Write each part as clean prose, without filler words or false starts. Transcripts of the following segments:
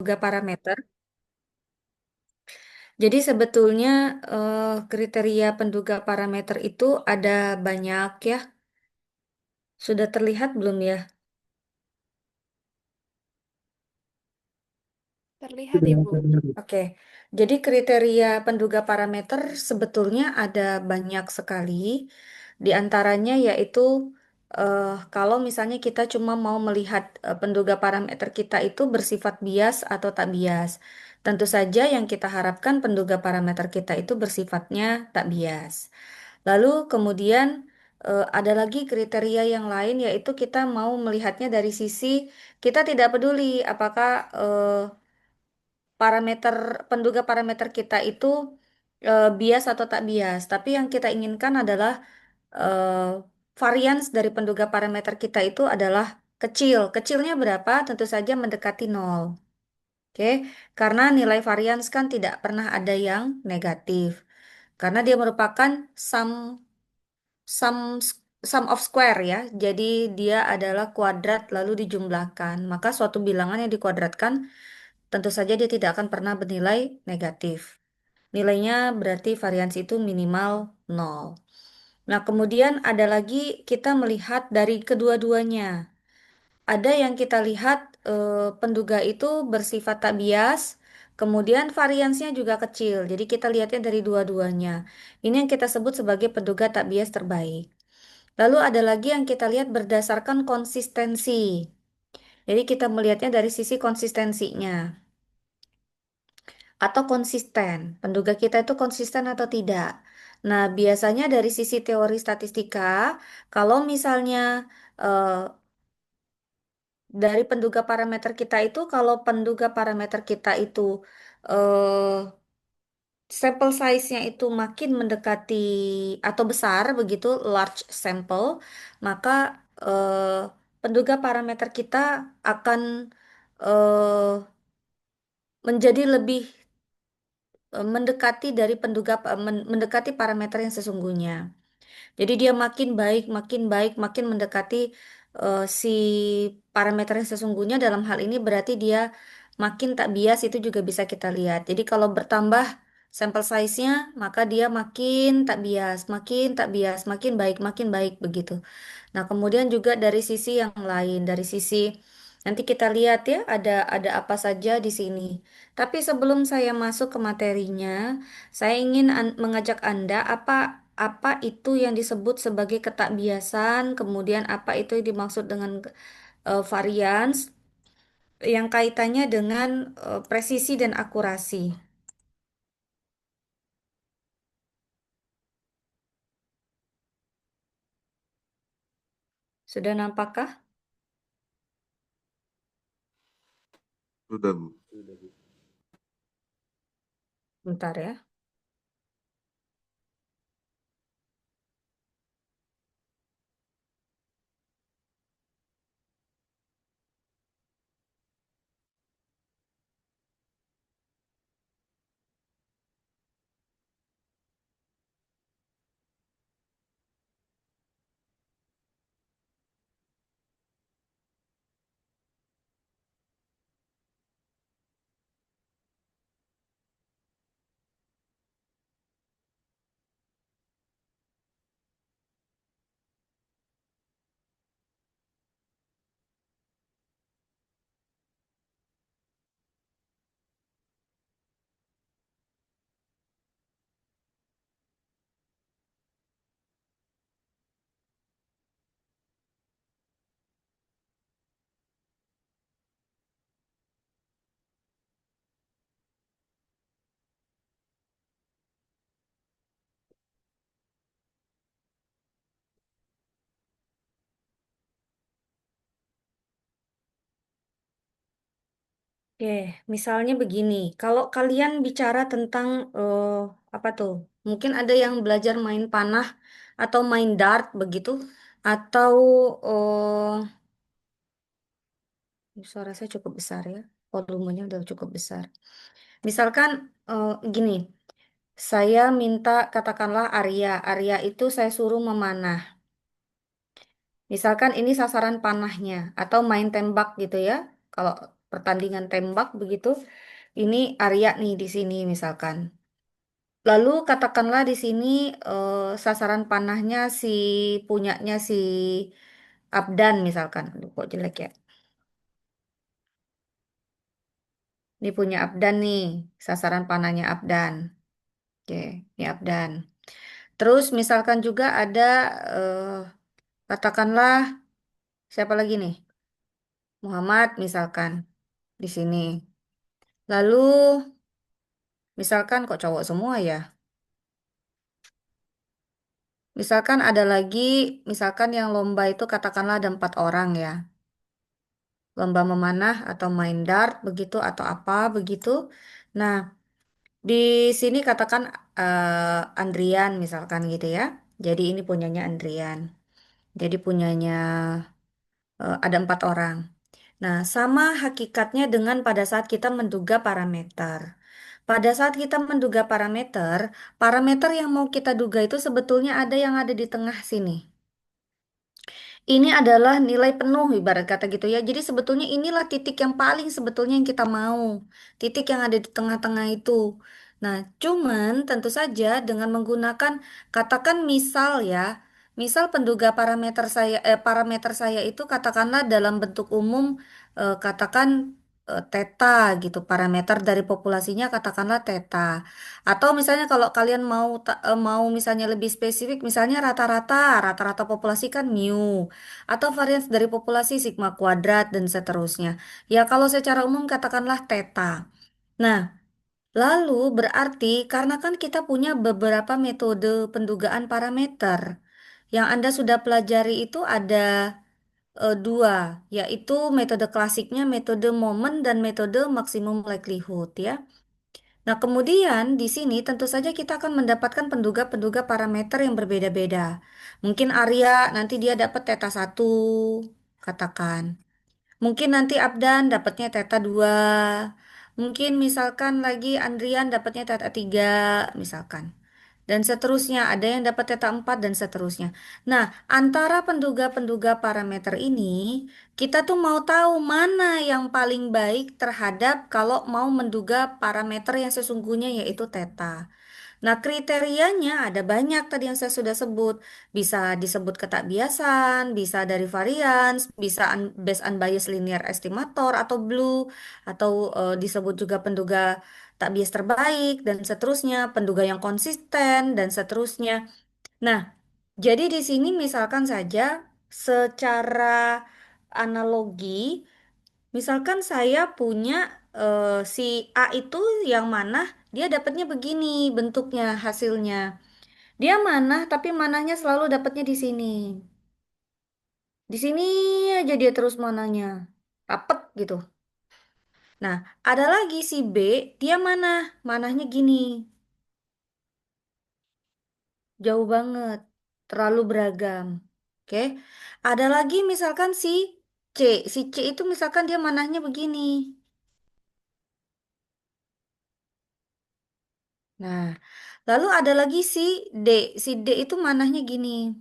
penduga parameter. Jadi sebetulnya kriteria penduga parameter itu ada banyak ya. Sudah terlihat belum ya? Terlihat, Ibu. Oke, jadi kriteria penduga parameter sebetulnya ada banyak sekali. Di antaranya yaitu kalau misalnya kita cuma mau melihat penduga parameter kita itu bersifat bias atau tak bias. Tentu saja yang kita harapkan penduga parameter kita itu bersifatnya tak bias. Lalu kemudian ada lagi kriteria yang lain yaitu kita mau melihatnya dari sisi kita tidak peduli apakah parameter penduga parameter kita itu bias atau tak bias, tapi yang kita inginkan adalah varians dari penduga parameter kita itu adalah kecil. Kecilnya berapa? Tentu saja mendekati nol. Oke, karena nilai varians kan tidak pernah ada yang negatif. Karena dia merupakan sum sum sum of square ya. Jadi dia adalah kuadrat lalu dijumlahkan. Maka suatu bilangan yang dikuadratkan tentu saja dia tidak akan pernah bernilai negatif. Nilainya berarti variansi itu minimal nol. Nah, kemudian ada lagi kita melihat dari kedua-duanya. Ada yang kita lihat penduga itu bersifat tak bias, kemudian variansinya juga kecil. Jadi kita lihatnya dari dua-duanya. Ini yang kita sebut sebagai penduga tak bias terbaik. Lalu ada lagi yang kita lihat berdasarkan konsistensi. Jadi kita melihatnya dari sisi konsistensinya atau konsisten. Penduga kita itu konsisten atau tidak. Nah, biasanya dari sisi teori statistika, kalau misalnya eh, dari penduga parameter kita itu, kalau penduga parameter kita itu eh, sampel size-nya itu makin mendekati atau besar begitu, large sample, maka penduga parameter kita akan eh, menjadi lebih mendekati dari mendekati parameter yang sesungguhnya. Jadi dia makin baik, makin mendekati si parameter yang sesungguhnya. Dalam hal ini berarti dia makin tak bias itu juga bisa kita lihat. Jadi kalau bertambah sampel size-nya, maka dia makin tak bias, makin baik begitu. Nah, kemudian juga dari sisi yang lain, dari sisi nanti kita lihat ya ada apa saja di sini. Tapi sebelum saya masuk ke materinya, saya ingin mengajak Anda apa itu yang disebut sebagai ketakbiasan, kemudian apa itu yang dimaksud dengan varians yang kaitannya dengan presisi dan akurasi. Sudah nampakkah? Sudah, Bu. Bentar ya. Oke, misalnya begini, kalau kalian bicara tentang apa tuh? Mungkin ada yang belajar main panah atau main dart begitu, atau suara saya cukup besar ya, volumenya udah cukup besar. Misalkan gini, saya minta katakanlah Arya, Arya itu saya suruh memanah. Misalkan ini sasaran panahnya atau main tembak gitu ya. Kalau pertandingan tembak begitu. Ini Arya nih di sini misalkan. Lalu katakanlah di sini sasaran panahnya punyanya si Abdan misalkan. Aduh, kok jelek ya. Ini punya Abdan nih, sasaran panahnya Abdan. Oke, ini Abdan. Terus misalkan juga ada eh, katakanlah siapa lagi nih? Muhammad misalkan di sini. Lalu misalkan kok cowok semua ya. Misalkan ada lagi, misalkan yang lomba itu katakanlah ada 4 orang ya. Lomba memanah atau main dart begitu atau apa begitu. Nah, di sini katakan Andrian misalkan gitu ya. Jadi ini punyanya Andrian. Jadi punyanya ada 4 orang. Nah, sama hakikatnya dengan pada saat kita menduga parameter. Pada saat kita menduga parameter, parameter yang mau kita duga itu sebetulnya ada yang ada di tengah sini. Ini adalah nilai penuh ibarat kata gitu ya. Jadi sebetulnya inilah titik yang paling sebetulnya yang kita mau. Titik yang ada di tengah-tengah itu. Nah, cuman tentu saja dengan menggunakan katakan misal ya, misal penduga parameter saya itu katakanlah dalam bentuk umum katakan theta gitu. Parameter dari populasinya katakanlah theta. Atau misalnya kalau kalian mau misalnya lebih spesifik misalnya rata-rata populasi kan mu atau varians dari populasi sigma kuadrat dan seterusnya. Ya, kalau secara umum katakanlah theta. Nah, lalu berarti karena kan kita punya beberapa metode pendugaan parameter. Yang Anda sudah pelajari itu ada dua, yaitu metode klasiknya, metode momen dan metode maksimum likelihood ya. Nah, kemudian di sini tentu saja kita akan mendapatkan penduga-penduga parameter yang berbeda-beda. Mungkin Arya nanti dia dapat theta 1, katakan. Mungkin nanti Abdan dapatnya theta 2. Mungkin misalkan lagi Andrian dapatnya theta 3, misalkan. Dan seterusnya, ada yang dapat theta 4 dan seterusnya. Nah, antara penduga-penduga parameter ini, kita tuh mau tahu mana yang paling baik terhadap kalau mau menduga parameter yang sesungguhnya yaitu theta. Nah, kriterianya ada banyak tadi yang saya sudah sebut. Bisa disebut ketak biasan, bisa dari varians, bisa based unbiased linear estimator atau blue, atau disebut juga penduga tak bias terbaik, dan seterusnya, penduga yang konsisten, dan seterusnya. Nah, jadi di sini misalkan saja secara analogi, misalkan saya punya si A itu yang mana dia dapatnya begini bentuknya hasilnya. Dia manah tapi manahnya selalu dapatnya di sini. Di sini aja dia terus manahnya. Rapet gitu. Nah, ada lagi si B, dia manahnya gini. Jauh banget. Terlalu beragam. Oke. Ada lagi misalkan si C. Si C itu misalkan dia manahnya begini. Nah, lalu ada lagi si D. Si D itu manahnya gini.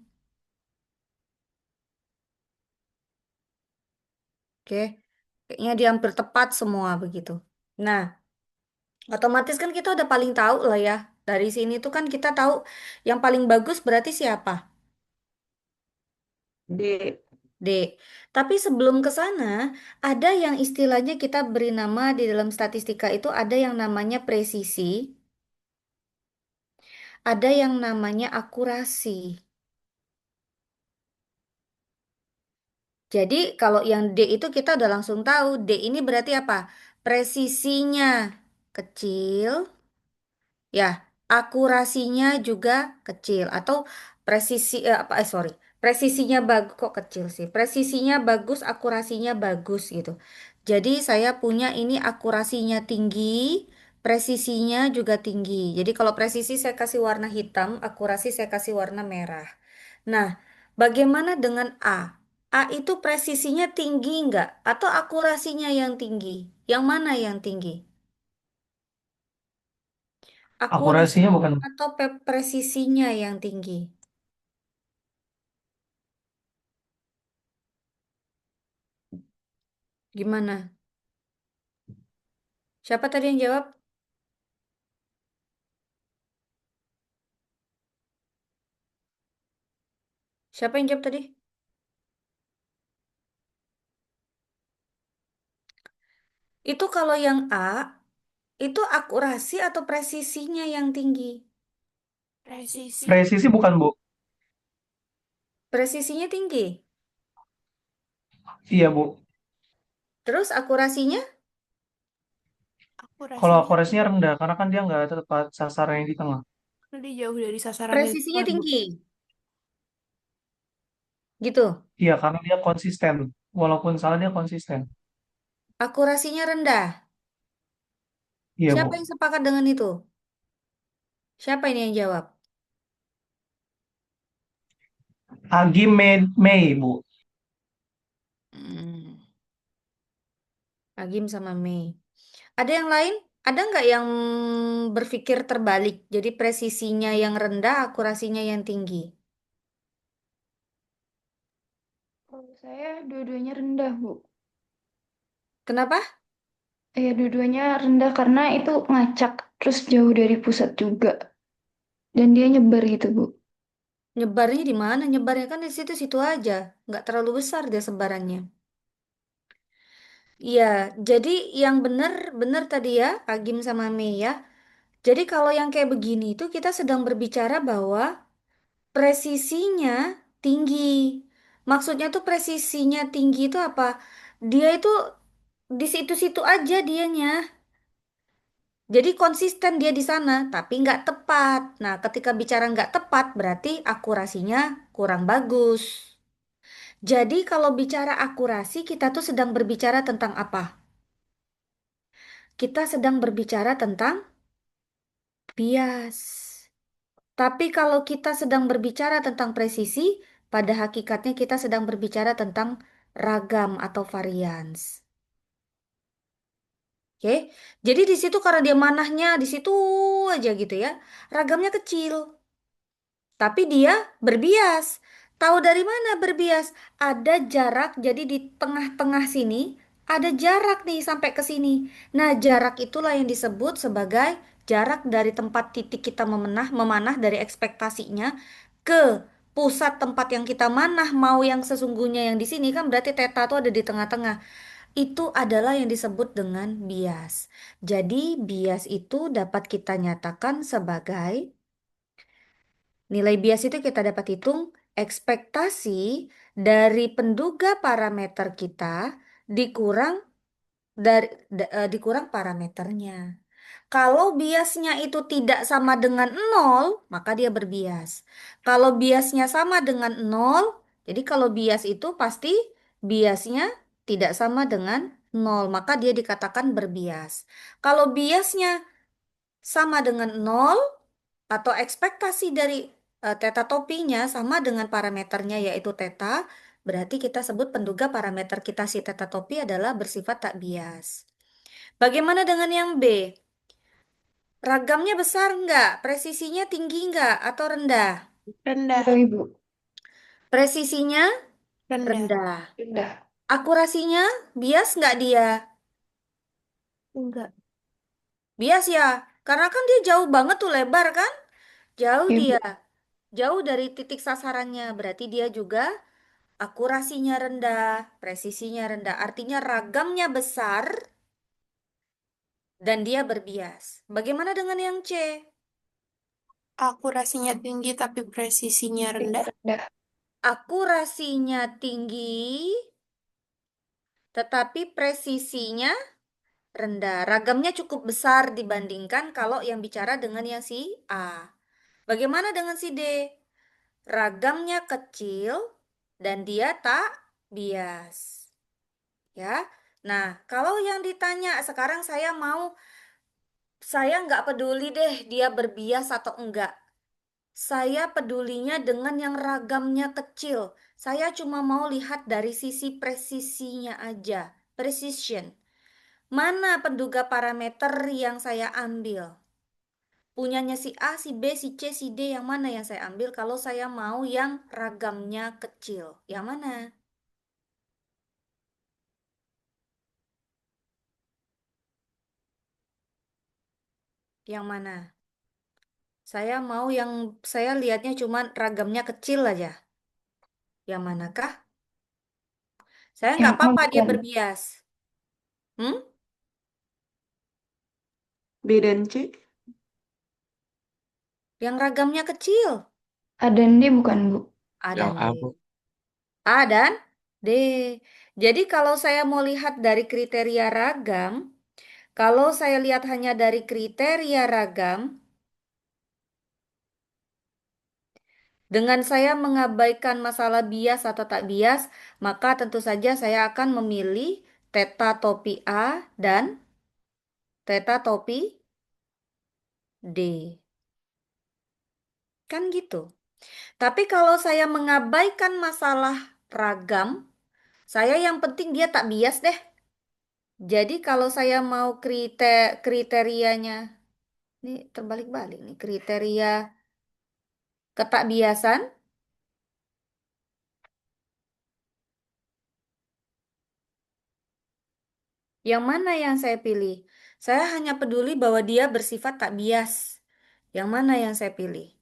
Oke. Kayaknya dia hampir tepat semua begitu. Nah, otomatis kan kita udah paling tahu lah ya. Dari sini tuh kan kita tahu yang paling bagus berarti siapa? D. D. Tapi sebelum ke sana, ada yang istilahnya kita beri nama di dalam statistika itu ada yang namanya presisi, ada yang namanya akurasi. Jadi kalau yang D itu kita udah langsung tahu, D ini berarti apa? Presisinya kecil, ya, akurasinya juga kecil atau presisinya bagus kok kecil sih. Presisinya bagus, akurasinya bagus gitu. Jadi saya punya ini akurasinya tinggi, presisinya juga tinggi. Jadi kalau presisi saya kasih warna hitam, akurasi saya kasih warna merah. Nah, bagaimana dengan A? A itu presisinya tinggi nggak? Atau akurasinya yang tinggi? Yang mana yang tinggi? Akurasinya Akurasinya bukan. atau presisinya yang tinggi? Gimana? Siapa tadi yang jawab? Siapa yang jawab tadi? Itu kalau yang A, itu akurasi atau presisinya yang tinggi? Presisi. Presisi bukan, Bu? Presisinya tinggi. Iya, Bu. Terus akurasinya? Kalau Akurasinya akurasinya rendah, karena kan dia nggak tepat sasaran yang di tengah. lebih jauh dari sasarannya di Presisinya tengah, Bu. tinggi. Gitu. Iya, karena dia konsisten. Walaupun salah, dia konsisten. Akurasinya rendah. Iya, Siapa Bu. yang sepakat dengan itu? Siapa ini yang jawab? Agi Mei, Bu. Hmm, Agim sama Mei. Ada yang lain? Ada nggak yang berpikir terbalik? Jadi presisinya yang rendah, akurasinya yang tinggi. Kalau saya dua-duanya rendah, Bu. Kenapa? Dua-duanya rendah karena itu ngacak, terus jauh dari pusat juga. Dan dia nyebar gitu, Bu. Nyebarnya di mana? Nyebarnya kan di situ-situ aja. Nggak terlalu besar dia sebarannya. Iya, jadi yang benar-benar tadi ya, Agim sama Mei ya. Jadi kalau yang kayak begini itu kita sedang berbicara bahwa presisinya tinggi. Maksudnya tuh presisinya tinggi itu apa? Dia itu di situ-situ aja dianya. Jadi konsisten dia di sana, tapi nggak tepat. Nah, ketika bicara nggak tepat, berarti akurasinya kurang bagus. Jadi kalau bicara akurasi, kita tuh sedang berbicara tentang apa? Kita sedang berbicara tentang bias. Tapi kalau kita sedang berbicara tentang presisi, pada hakikatnya kita sedang berbicara tentang ragam atau varians. Oke, jadi di situ karena dia manahnya di situ aja gitu ya, ragamnya kecil. Tapi dia berbias. Tahu dari mana berbias? Ada jarak, jadi di tengah-tengah sini ada jarak nih sampai ke sini. Nah, jarak itulah yang disebut sebagai jarak dari tempat titik kita memanah dari ekspektasinya ke pusat tempat yang kita manah mau yang sesungguhnya yang di sini kan berarti theta itu ada di tengah-tengah. Itu adalah yang disebut dengan bias. Jadi, bias itu dapat kita nyatakan sebagai nilai bias itu kita dapat hitung ekspektasi dari penduga parameter kita dikurang dikurang parameternya. Kalau biasnya itu tidak sama dengan nol, maka dia berbias. Kalau biasnya sama dengan nol, jadi kalau bias itu pasti biasnya tidak sama dengan nol, maka dia dikatakan berbias. Kalau biasnya sama dengan nol, atau ekspektasi dari theta topinya sama dengan parameternya yaitu theta, berarti kita sebut penduga parameter kita si theta topi adalah bersifat tak bias. Bagaimana dengan yang B? Ragamnya besar enggak? Presisinya tinggi enggak atau rendah? Rendah. Rendah, Ibu. Presisinya Rendah. rendah. Rendah. Akurasinya bias enggak dia? Enggak. Bias ya, karena kan dia jauh banget tuh lebar kan? Jauh Ya, dia, Bu. jauh dari titik sasarannya. Berarti dia juga akurasinya rendah, presisinya rendah. Artinya ragamnya besar dan dia berbias. Bagaimana dengan yang C? Akurasinya tinggi tapi presisinya rendah. Rendah. Akurasinya tinggi, tetapi presisinya rendah. Ragamnya cukup besar dibandingkan kalau yang bicara dengan yang si A. Bagaimana dengan si D? Ragamnya kecil dan dia tak bias. Ya. Nah, kalau yang ditanya sekarang saya nggak peduli deh dia berbias atau enggak. Saya pedulinya dengan yang ragamnya kecil. Saya cuma mau lihat dari sisi presisinya aja. Precision. Mana penduga parameter yang saya ambil? Punyanya si A, si B, si C, si D yang mana yang saya ambil kalau saya mau yang ragamnya kecil? Yang mana? Yang mana? Saya lihatnya cuma ragamnya kecil aja. Yang manakah? Saya Yang nggak A apa-apa dia bukan. berbias. Hmm? B dan C. Yang ragamnya kecil. A dan D bukan, Bu. A Yang dan A, D. Bu. A dan D. Jadi kalau saya mau lihat dari kriteria ragam, kalau saya lihat hanya dari kriteria ragam, dengan saya mengabaikan masalah bias atau tak bias, maka tentu saja saya akan memilih teta topi A dan teta topi D. Kan gitu. Tapi kalau saya mengabaikan masalah ragam, saya yang penting dia tak bias deh. Jadi kalau saya mau kriterianya, ini terbalik-balik nih, kriteria ketakbiasan, yang mana yang saya pilih? Saya hanya peduli bahwa dia bersifat tak bias. Yang mana yang saya pilih?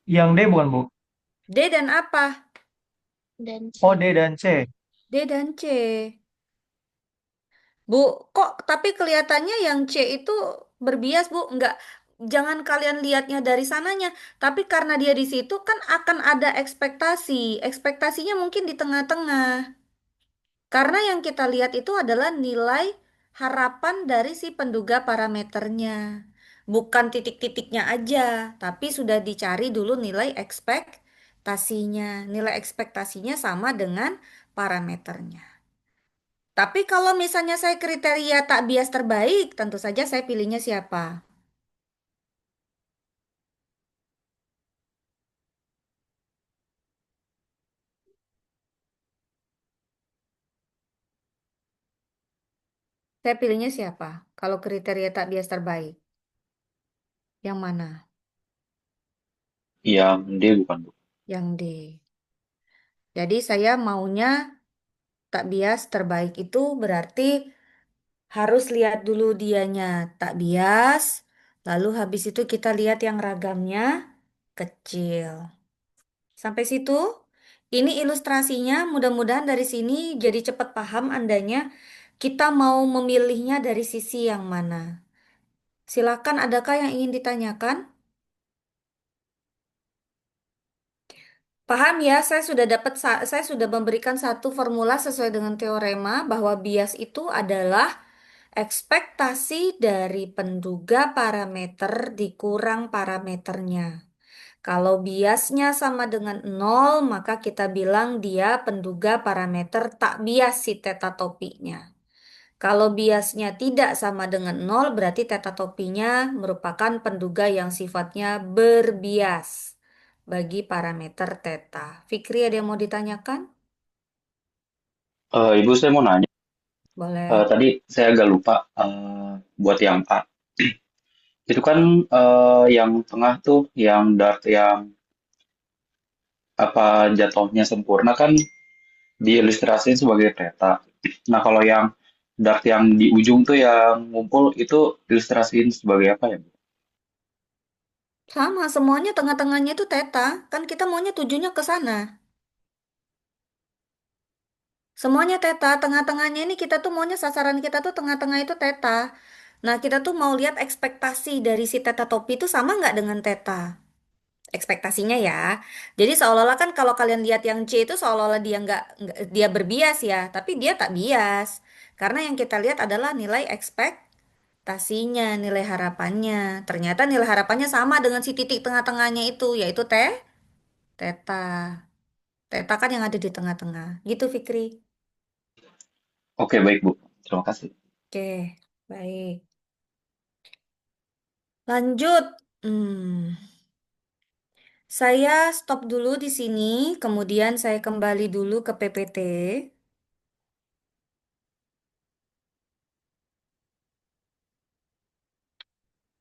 Yang D bukan, Bu? D dan apa? Dan Oh, C. D dan C. D dan C. Bu, kok tapi kelihatannya yang C itu berbias, Bu? Enggak, jangan kalian lihatnya dari sananya. Tapi karena dia di situ kan akan ada ekspektasi. Ekspektasinya mungkin di tengah-tengah. Karena yang kita lihat itu adalah nilai harapan dari si penduga parameternya. Bukan titik-titiknya aja, tapi sudah dicari dulu nilai ekspektasinya. Nilai ekspektasinya sama dengan parameternya. Tapi kalau misalnya saya kriteria tak bias terbaik, tentu saja saya pilihnya siapa? Saya pilihnya siapa? Kalau kriteria tak bias terbaik, yang mana? Yang D bukan, Bu. Yang D. Jadi saya maunya tak bias terbaik itu berarti harus lihat dulu dianya tak bias, lalu habis itu kita lihat yang ragamnya kecil. Sampai situ, ini ilustrasinya. Mudah-mudahan dari sini jadi cepat paham Andanya. Kita mau memilihnya dari sisi yang mana? Silakan, adakah yang ingin ditanyakan? Paham ya, saya sudah memberikan satu formula sesuai dengan teorema bahwa bias itu adalah ekspektasi dari penduga parameter dikurang parameternya. Kalau biasnya sama dengan nol, maka kita bilang dia penduga parameter tak bias si teta topinya. Kalau biasnya tidak sama dengan nol, berarti teta topinya merupakan penduga yang sifatnya berbias bagi parameter teta. Fikri, ada yang mau ditanyakan? Ibu, saya mau nanya. Boleh. Tadi saya agak lupa buat yang A. Itu kan yang tengah tuh, yang dart yang apa jatuhnya sempurna kan diilustrasikan sebagai peta. Nah, kalau yang dart yang di ujung tuh yang ngumpul itu ilustrasiin sebagai apa ya, Bu? Sama, semuanya tengah-tengahnya itu teta. Kan kita maunya tujuannya ke sana. Semuanya teta, tengah-tengahnya ini kita tuh maunya sasaran kita tuh tengah-tengah itu teta. Nah, kita tuh mau lihat ekspektasi dari si teta topi itu sama nggak dengan teta. Ekspektasinya ya. Jadi seolah-olah kan kalau kalian lihat yang C itu seolah-olah dia dia berbias ya, tapi dia tak bias. Karena yang kita lihat adalah nilai ekspektasinya, nilai harapannya. Ternyata nilai harapannya sama dengan si titik tengah-tengahnya itu, yaitu teta. Teta kan yang ada di tengah-tengah. Gitu, Fikri. Oke, baik, Bu. Terima kasih. Oke, baik. Lanjut. Hmm, saya stop dulu di sini, kemudian saya kembali dulu ke PPT.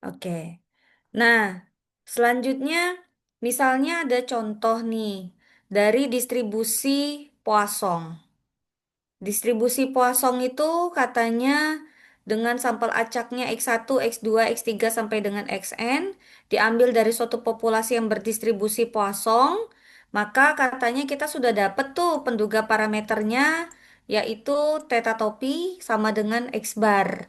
Oke. Nah, selanjutnya misalnya ada contoh nih dari distribusi Poisson. Distribusi Poisson itu katanya dengan sampel acaknya X1, X2, X3 sampai dengan Xn diambil dari suatu populasi yang berdistribusi Poisson, maka katanya kita sudah dapat tuh penduga parameternya yaitu theta topi sama dengan X bar.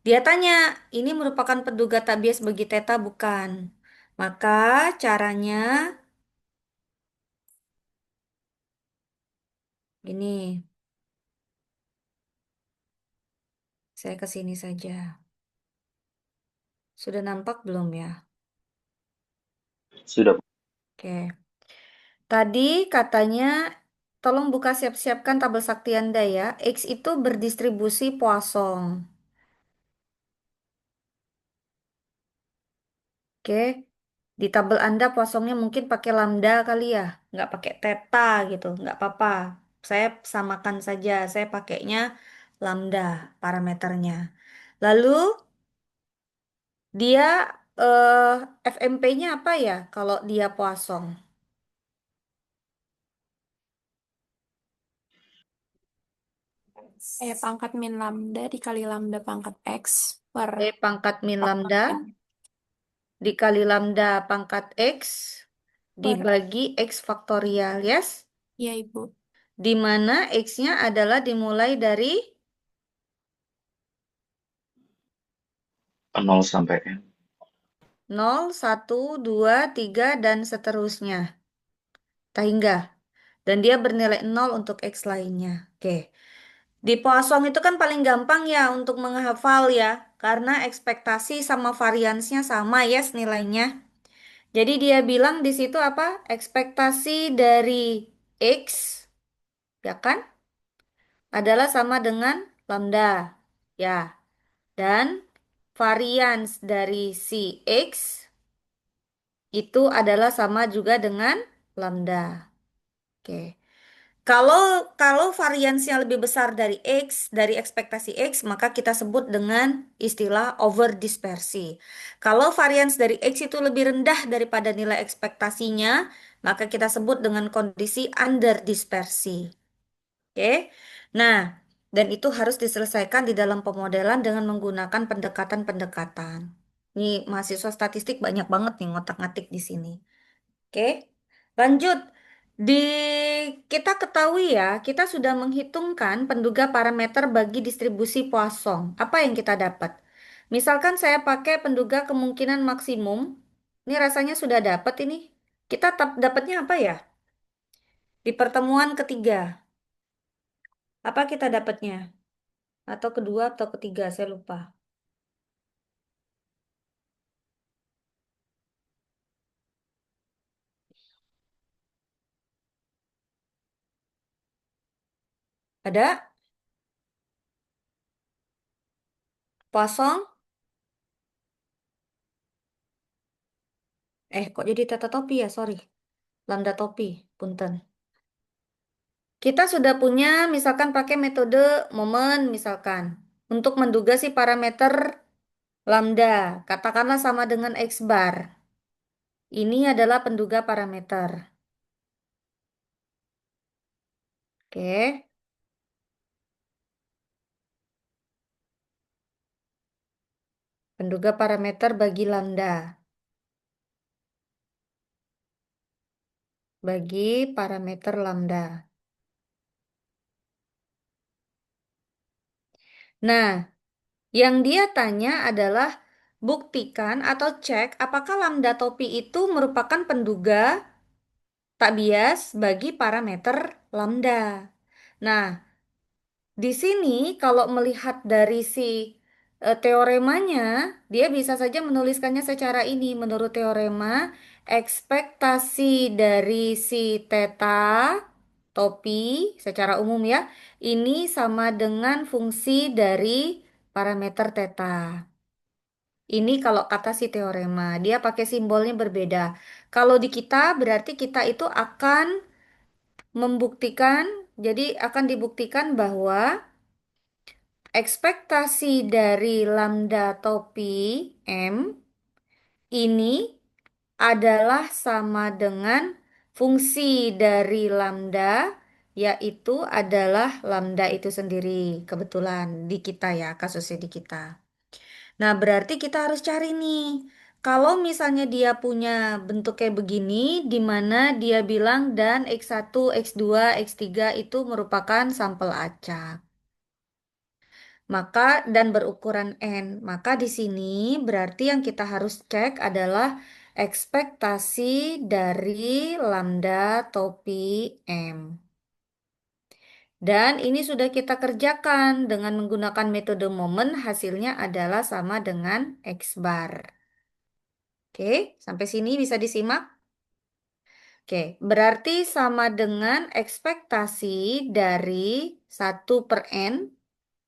Dia tanya, ini merupakan penduga tak bias bagi theta bukan? Maka caranya gini, saya ke sini saja. Sudah nampak belum ya? Sudah. Oke. Tadi katanya, tolong buka siap-siapkan tabel sakti Anda ya. X itu berdistribusi Poisson. Oke. Di tabel Anda Poissonnya mungkin pakai lambda kali ya. Nggak pakai theta gitu. Nggak apa-apa. Saya samakan saja. Saya pakainya lambda parameternya. Lalu dia FMP-nya apa ya kalau dia Poisson? Pangkat min lambda dikali lambda pangkat X per Pangkat min lambda faktor N. dikali lambda pangkat X Per, dibagi X faktorial, yes? ya Ibu. Di mana X-nya adalah dimulai dari 0 sampai N. 0, 1, 2, 3, dan seterusnya. Tak hingga. Dan dia bernilai 0 untuk X lainnya. Oke. Di Poisson itu kan paling gampang ya untuk menghafal ya. Karena ekspektasi sama variansnya sama yes nilainya. Jadi dia bilang di situ apa? Ekspektasi dari X, ya kan? Adalah sama dengan lambda. Ya. Dan varians dari si X itu adalah sama juga dengan lambda. Oke. Kalau kalau variansnya lebih besar dari X, dari ekspektasi X, maka kita sebut dengan istilah overdispersi. Kalau varians dari X itu lebih rendah daripada nilai ekspektasinya, maka kita sebut dengan kondisi underdispersi. Oke. Nah, dan itu harus diselesaikan di dalam pemodelan dengan menggunakan pendekatan-pendekatan. Ini mahasiswa statistik banyak banget nih ngotak-ngatik di sini. Oke, lanjut. Di kita ketahui ya, kita sudah menghitungkan penduga parameter bagi distribusi Poisson. Apa yang kita dapat? Misalkan saya pakai penduga kemungkinan maksimum. Ini rasanya sudah dapat ini. Kita dapatnya apa ya? Di pertemuan ketiga. Apa kita dapatnya? Atau kedua atau ketiga, saya lupa. Ada? Poisson? Kok jadi tata topi ya? Sorry. Lambda topi, punten. Kita sudah punya misalkan pakai metode momen misalkan untuk menduga si parameter lambda, katakanlah sama dengan X bar. Ini adalah penduga parameter. Oke, penduga parameter bagi lambda. Bagi parameter lambda. Nah, yang dia tanya adalah buktikan atau cek apakah lambda topi itu merupakan penduga tak bias bagi parameter lambda. Nah, di sini kalau melihat dari si teoremanya, dia bisa saja menuliskannya secara ini. Menurut teorema, ekspektasi dari si theta topi secara umum ya, ini sama dengan fungsi dari parameter theta. Ini kalau kata si teorema, dia pakai simbolnya berbeda. Kalau di kita berarti kita itu akan membuktikan, jadi akan dibuktikan bahwa ekspektasi dari lambda topi M ini adalah sama dengan fungsi dari lambda yaitu adalah lambda itu sendiri. Kebetulan di kita ya, kasusnya di kita. Nah, berarti kita harus cari nih. Kalau misalnya dia punya bentuk kayak begini, di mana dia bilang dan X1, X2, X3 itu merupakan sampel acak. Maka dan berukuran N. Maka di sini berarti yang kita harus cek adalah ekspektasi dari lambda topi M. Dan ini sudah kita kerjakan dengan menggunakan metode momen, hasilnya adalah sama dengan X bar. Oke, sampai sini bisa disimak? Oke, berarti sama dengan ekspektasi dari 1/N.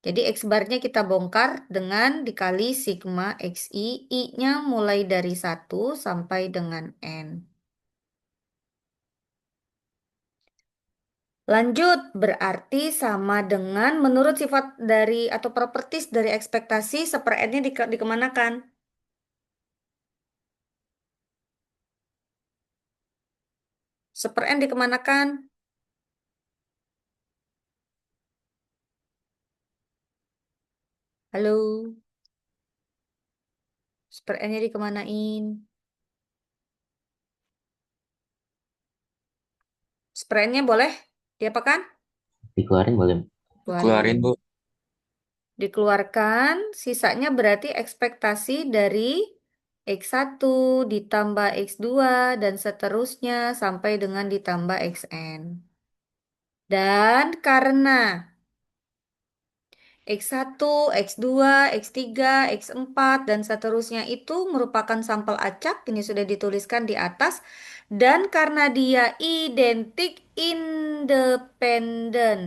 Jadi X barnya kita bongkar dengan dikali sigma XI, I-nya mulai dari 1 sampai dengan N. Lanjut, berarti sama dengan menurut sifat dari atau properties dari ekspektasi 1/N-nya dikemanakan? N dikemanakan? Halo, N-nya dikemanain? N-nya boleh diapakan? Dikeluarin boleh. Keluarin. Bu. Dikeluarkan, sisanya berarti ekspektasi dari X1 ditambah X2 dan seterusnya sampai dengan ditambah Xn. Dan karena X1, X2, X3, X4, dan seterusnya itu merupakan sampel acak, ini sudah dituliskan di atas, dan karena dia identik independen.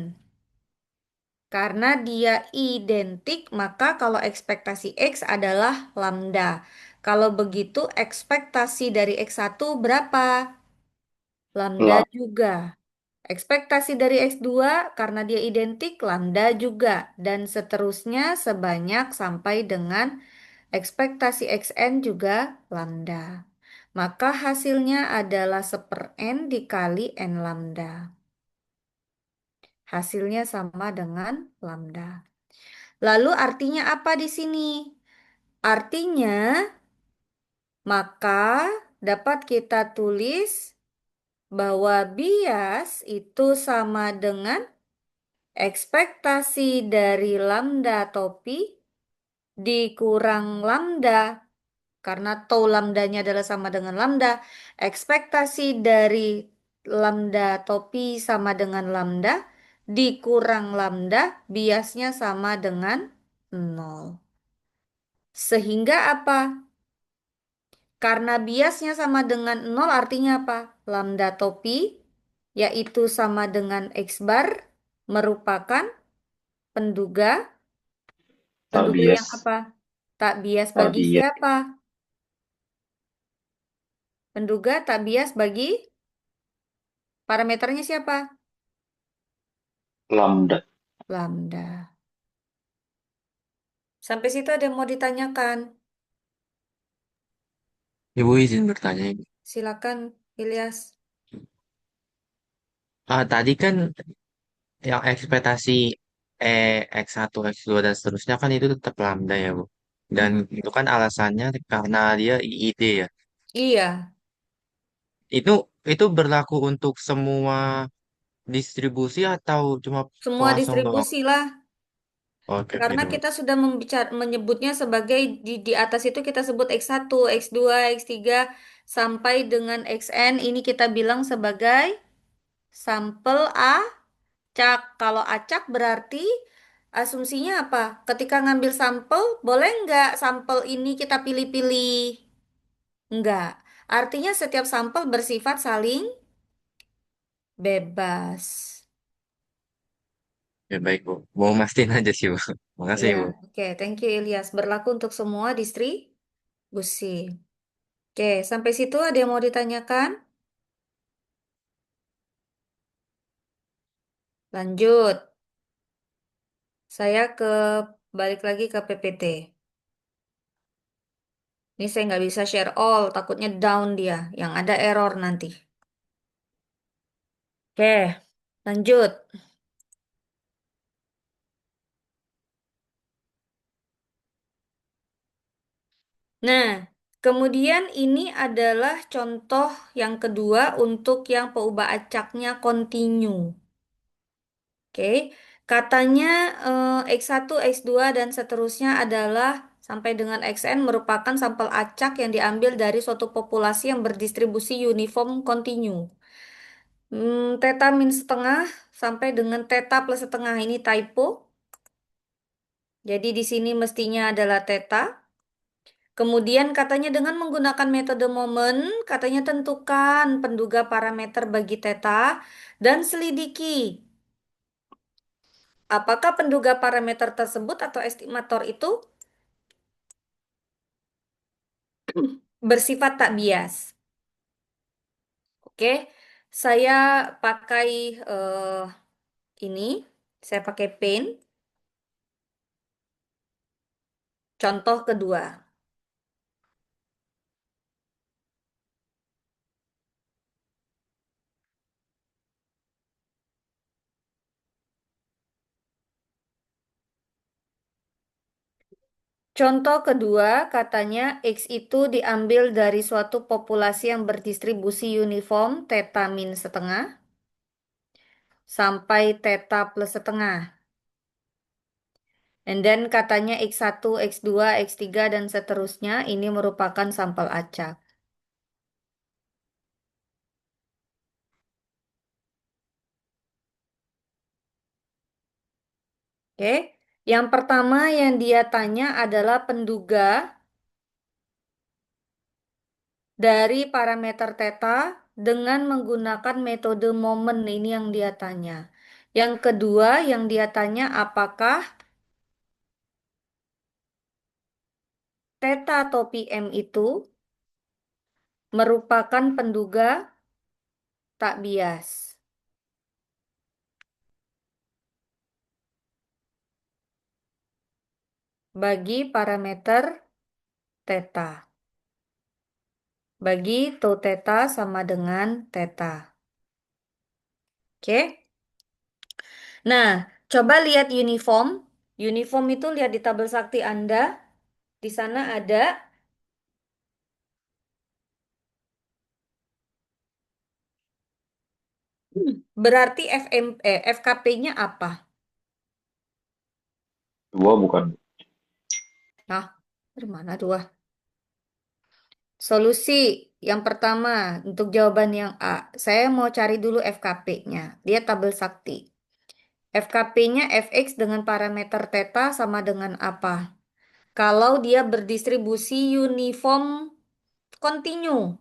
Karena dia identik, maka kalau ekspektasi X adalah lambda. Kalau begitu, ekspektasi dari X1 berapa? Lambda Lam- juga. Ekspektasi dari X2 karena dia identik, lambda juga. Dan seterusnya sebanyak sampai dengan ekspektasi Xn juga lambda. Maka hasilnya adalah 1/N dikali N lambda. Hasilnya sama dengan lambda. Lalu artinya apa di sini? Artinya, maka dapat kita tulis bahwa bias itu sama dengan ekspektasi dari lambda topi dikurang lambda. Karena tau lambdanya adalah sama dengan lambda. Ekspektasi dari lambda topi sama dengan lambda dikurang lambda, biasnya sama dengan 0. Sehingga apa? Karena biasnya sama dengan 0 artinya apa? Lambda topi, yaitu sama dengan X bar, merupakan penduga. tak Penduga bias, yang apa? Tak bias tak bagi bias, siapa? Penduga tak bias bagi parameternya siapa? lambda. Lambda. Sampai situ ada yang mau ditanyakan? Ibu izin bertanya, Ibu. Silakan, Ilyas. Tadi kan yang ekspektasi X1, X2 dan seterusnya kan itu tetap lambda ya, Bu. Dan Hmm. itu kan alasannya karena dia IID ya. Iya, Itu itu berlaku untuk semua distribusi atau cuma semua Poisson doang? distribusi lah. Oke, Karena gitu, Bu. kita sudah menyebutnya sebagai di atas itu kita sebut X1, X2, X3 sampai dengan Xn ini kita bilang sebagai sampel acak. Kalau acak berarti asumsinya apa? Ketika ngambil sampel, boleh nggak sampel ini kita pilih-pilih? Nggak. Artinya setiap sampel bersifat saling bebas. Ya baik, Bu. Mau mastiin aja sih, Bu. Makasih, Ya, Bu. oke, thank you Ilyas. Berlaku untuk semua distribusi. Oke, sampai situ ada yang mau ditanyakan? Lanjut. Saya balik lagi ke PPT. Ini saya nggak bisa share all, takutnya down dia. Yang ada error nanti. Oke, Lanjut. Nah, kemudian ini adalah contoh yang kedua untuk yang peubah acaknya kontinu. Oke, katanya X1, X2, dan seterusnya adalah sampai dengan Xn merupakan sampel acak yang diambil dari suatu populasi yang berdistribusi uniform kontinu. Theta min setengah sampai dengan theta plus setengah ini typo. Jadi di sini mestinya adalah theta. Kemudian katanya dengan menggunakan metode momen, katanya tentukan penduga parameter bagi theta dan selidiki apakah penduga parameter tersebut atau estimator itu bersifat tak bias. Oke, saya pakai ini, saya pakai paint. Contoh kedua. Contoh kedua, katanya X itu diambil dari suatu populasi yang berdistribusi uniform theta min setengah sampai theta plus setengah. And then katanya X1, X2, X3, dan seterusnya ini merupakan sampel acak. Oke, yang pertama yang dia tanya adalah penduga dari parameter theta dengan menggunakan metode momen. Ini yang dia tanya. Yang kedua yang dia tanya apakah theta atau PM itu merupakan penduga tak bias bagi parameter theta. Bagi tau theta sama dengan theta. Oke. Nah, coba lihat uniform. Uniform itu lihat di tabel sakti Anda. Di sana ada berarti FKP-nya apa? 2 bukan. Nah, dari mana dua? Solusi yang pertama untuk jawaban yang A. Saya mau cari dulu FKP-nya. Dia tabel sakti. FKP-nya Fx dengan parameter theta sama dengan apa? Kalau dia berdistribusi uniform kontinu.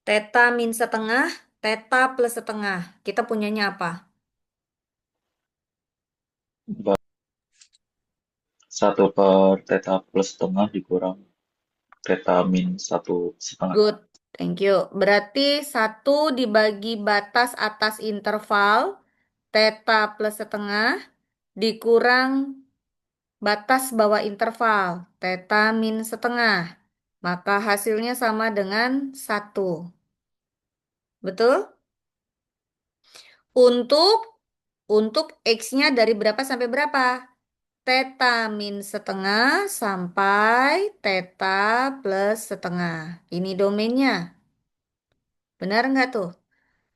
Theta min setengah, theta plus setengah. Kita punyanya apa? 1 per theta plus setengah dikurang theta min 1,5. Good, thank you. Berarti 1 dibagi batas atas interval theta plus setengah dikurang batas bawah interval theta min setengah. Maka hasilnya sama dengan 1. Betul? Untuk X-nya dari berapa sampai berapa? Theta min setengah sampai theta plus setengah. Ini domainnya. Benar nggak tuh?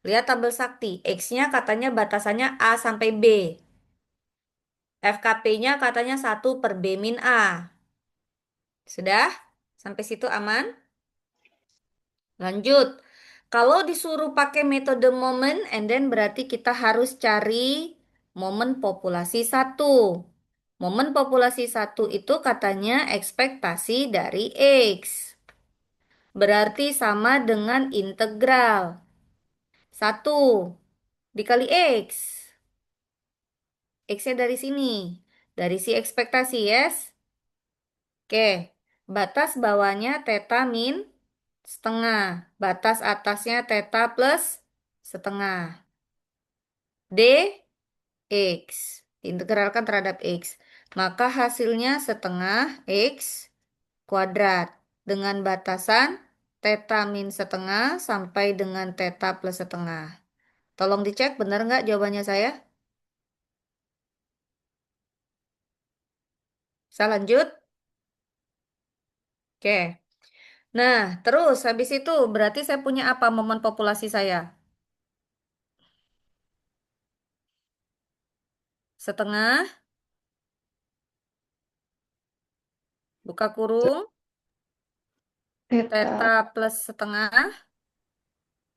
Lihat tabel sakti. X-nya katanya batasannya A sampai B. FKP-nya katanya 1 per B min A. Sudah? Sampai situ aman? Lanjut. Kalau disuruh pakai metode momen, and then berarti kita harus cari momen populasi 1. Momen populasi 1 itu katanya ekspektasi dari X. Berarti sama dengan integral. 1 dikali X. X-nya dari sini. Dari si ekspektasi, yes? Oke. Batas bawahnya theta min setengah. Batas atasnya theta plus setengah. Dx. Diintegralkan terhadap X. Maka hasilnya setengah X kuadrat. Dengan batasan theta min setengah sampai dengan theta plus setengah. Tolong dicek benar nggak jawabannya saya? Saya lanjut. Oke. Nah, terus habis itu berarti saya punya apa momen populasi saya? Setengah, buka kurung, Theta. theta plus setengah,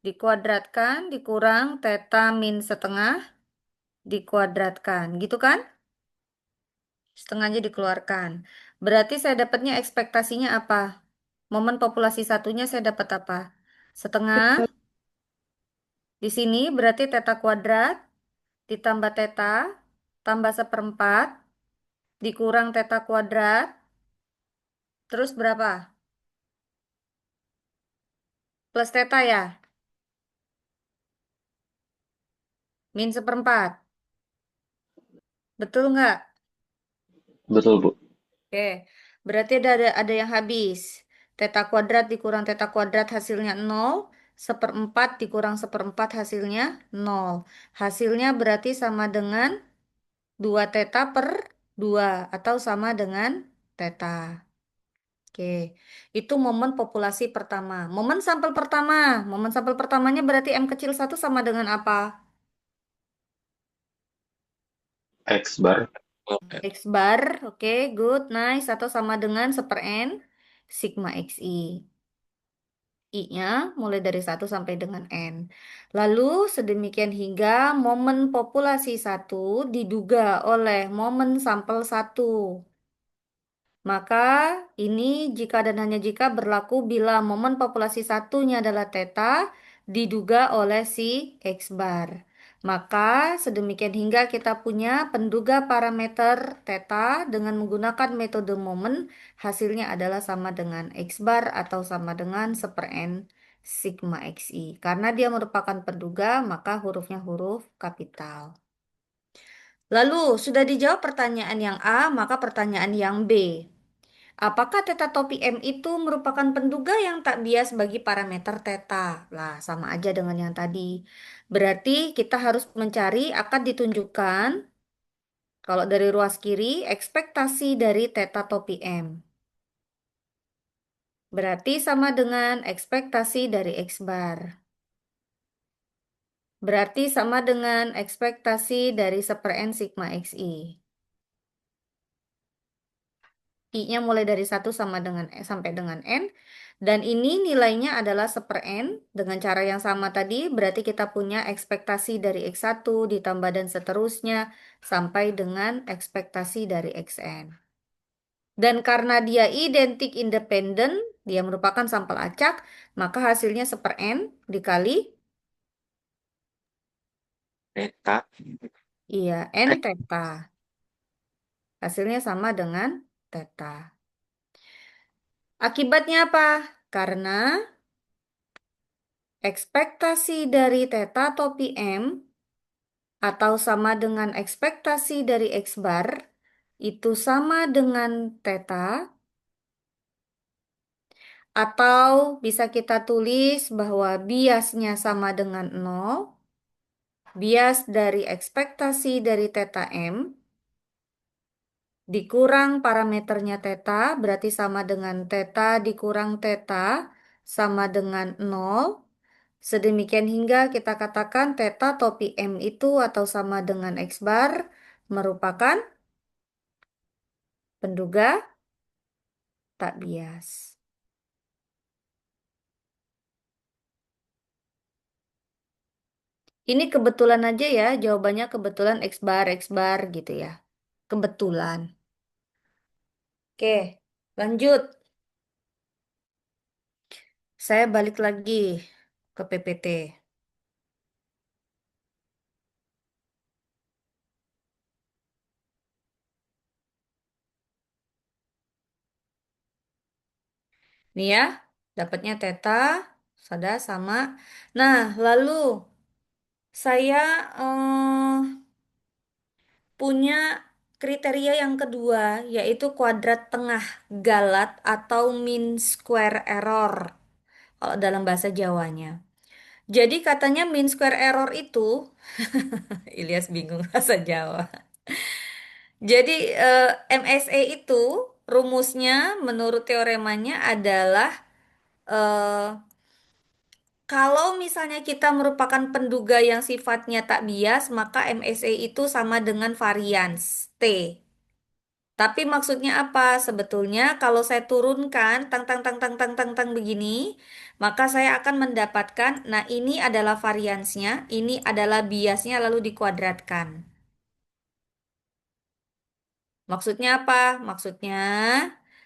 dikuadratkan, dikurang theta min setengah, dikuadratkan. Gitu kan? Setengahnya dikeluarkan. Berarti saya dapatnya ekspektasinya apa? Momen populasi satunya saya dapat apa? Setengah, di sini berarti theta kuadrat, ditambah theta, tambah seperempat, dikurang theta kuadrat, terus berapa? Plus theta ya? Min seperempat. Betul nggak? Betul, Bu. Oke, berarti ada yang habis. Theta kuadrat dikurang theta kuadrat hasilnya 0. Seperempat dikurang seperempat hasilnya 0. Hasilnya berarti sama dengan 2 theta per 2 atau sama dengan theta. Oke, itu momen populasi pertama. Momen sampel pertama. Momen sampel pertamanya berarti M kecil 1 sama dengan apa? X bar. X bar, oke, good, nice, atau sama dengan 1/n sigma XI. I-nya mulai dari 1 sampai dengan N. Lalu sedemikian hingga momen populasi 1 diduga oleh momen sampel 1. Maka ini jika dan hanya jika berlaku bila momen populasi satunya adalah theta diduga oleh si X bar. Maka sedemikian hingga kita punya penduga parameter theta dengan menggunakan metode momen hasilnya adalah sama dengan X bar atau sama dengan 1/n sigma XI. Karena dia merupakan penduga maka hurufnya huruf kapital. Lalu sudah dijawab pertanyaan yang A, maka pertanyaan yang B. Apakah theta topi M itu merupakan penduga yang tak bias bagi parameter theta? Lah, sama aja dengan yang tadi. Berarti kita harus mencari akan ditunjukkan kalau dari ruas kiri ekspektasi dari theta topi M. Berarti sama dengan ekspektasi dari X bar. Berarti sama dengan ekspektasi dari 1/n sigma XI. I-nya mulai dari 1 sama dengan sampai dengan N. Dan ini nilainya adalah 1/n. Dengan cara yang sama tadi, berarti kita punya ekspektasi dari X1 ditambah dan seterusnya sampai dengan ekspektasi dari Xn. Dan karena dia identik independen, dia merupakan sampel acak, maka hasilnya 1/n dikali, Theta. iya, N theta. Hasilnya sama dengan theta. Akibatnya apa? Karena ekspektasi dari theta topi M atau sama dengan ekspektasi dari X bar itu sama dengan theta atau bisa kita tulis bahwa biasnya sama dengan 0. Bias dari ekspektasi dari theta M dikurang parameternya theta berarti sama dengan theta dikurang theta sama dengan 0. Sedemikian hingga kita katakan theta topi M itu atau sama dengan X bar merupakan penduga tak bias. Ini kebetulan aja ya, jawabannya kebetulan X bar gitu ya. Kebetulan. Oke, lanjut. Saya balik lagi ke PPT. Nih ya, dapatnya theta, sudah sama. Nah, lalu saya punya kriteria yang kedua, yaitu kuadrat tengah galat atau mean square error, kalau dalam bahasa Jawanya. Jadi katanya mean square error itu, Ilyas bingung bahasa Jawa. Jadi MSE itu rumusnya menurut teoremanya adalah eh, kalau misalnya kita merupakan penduga yang sifatnya tak bias, maka MSE itu sama dengan varians T. Tapi maksudnya apa? Sebetulnya kalau saya turunkan tang tang tang tang tang tang tang begini, maka saya akan mendapatkan, nah ini adalah variansnya, ini adalah biasnya lalu dikuadratkan. Maksudnya apa? Maksudnya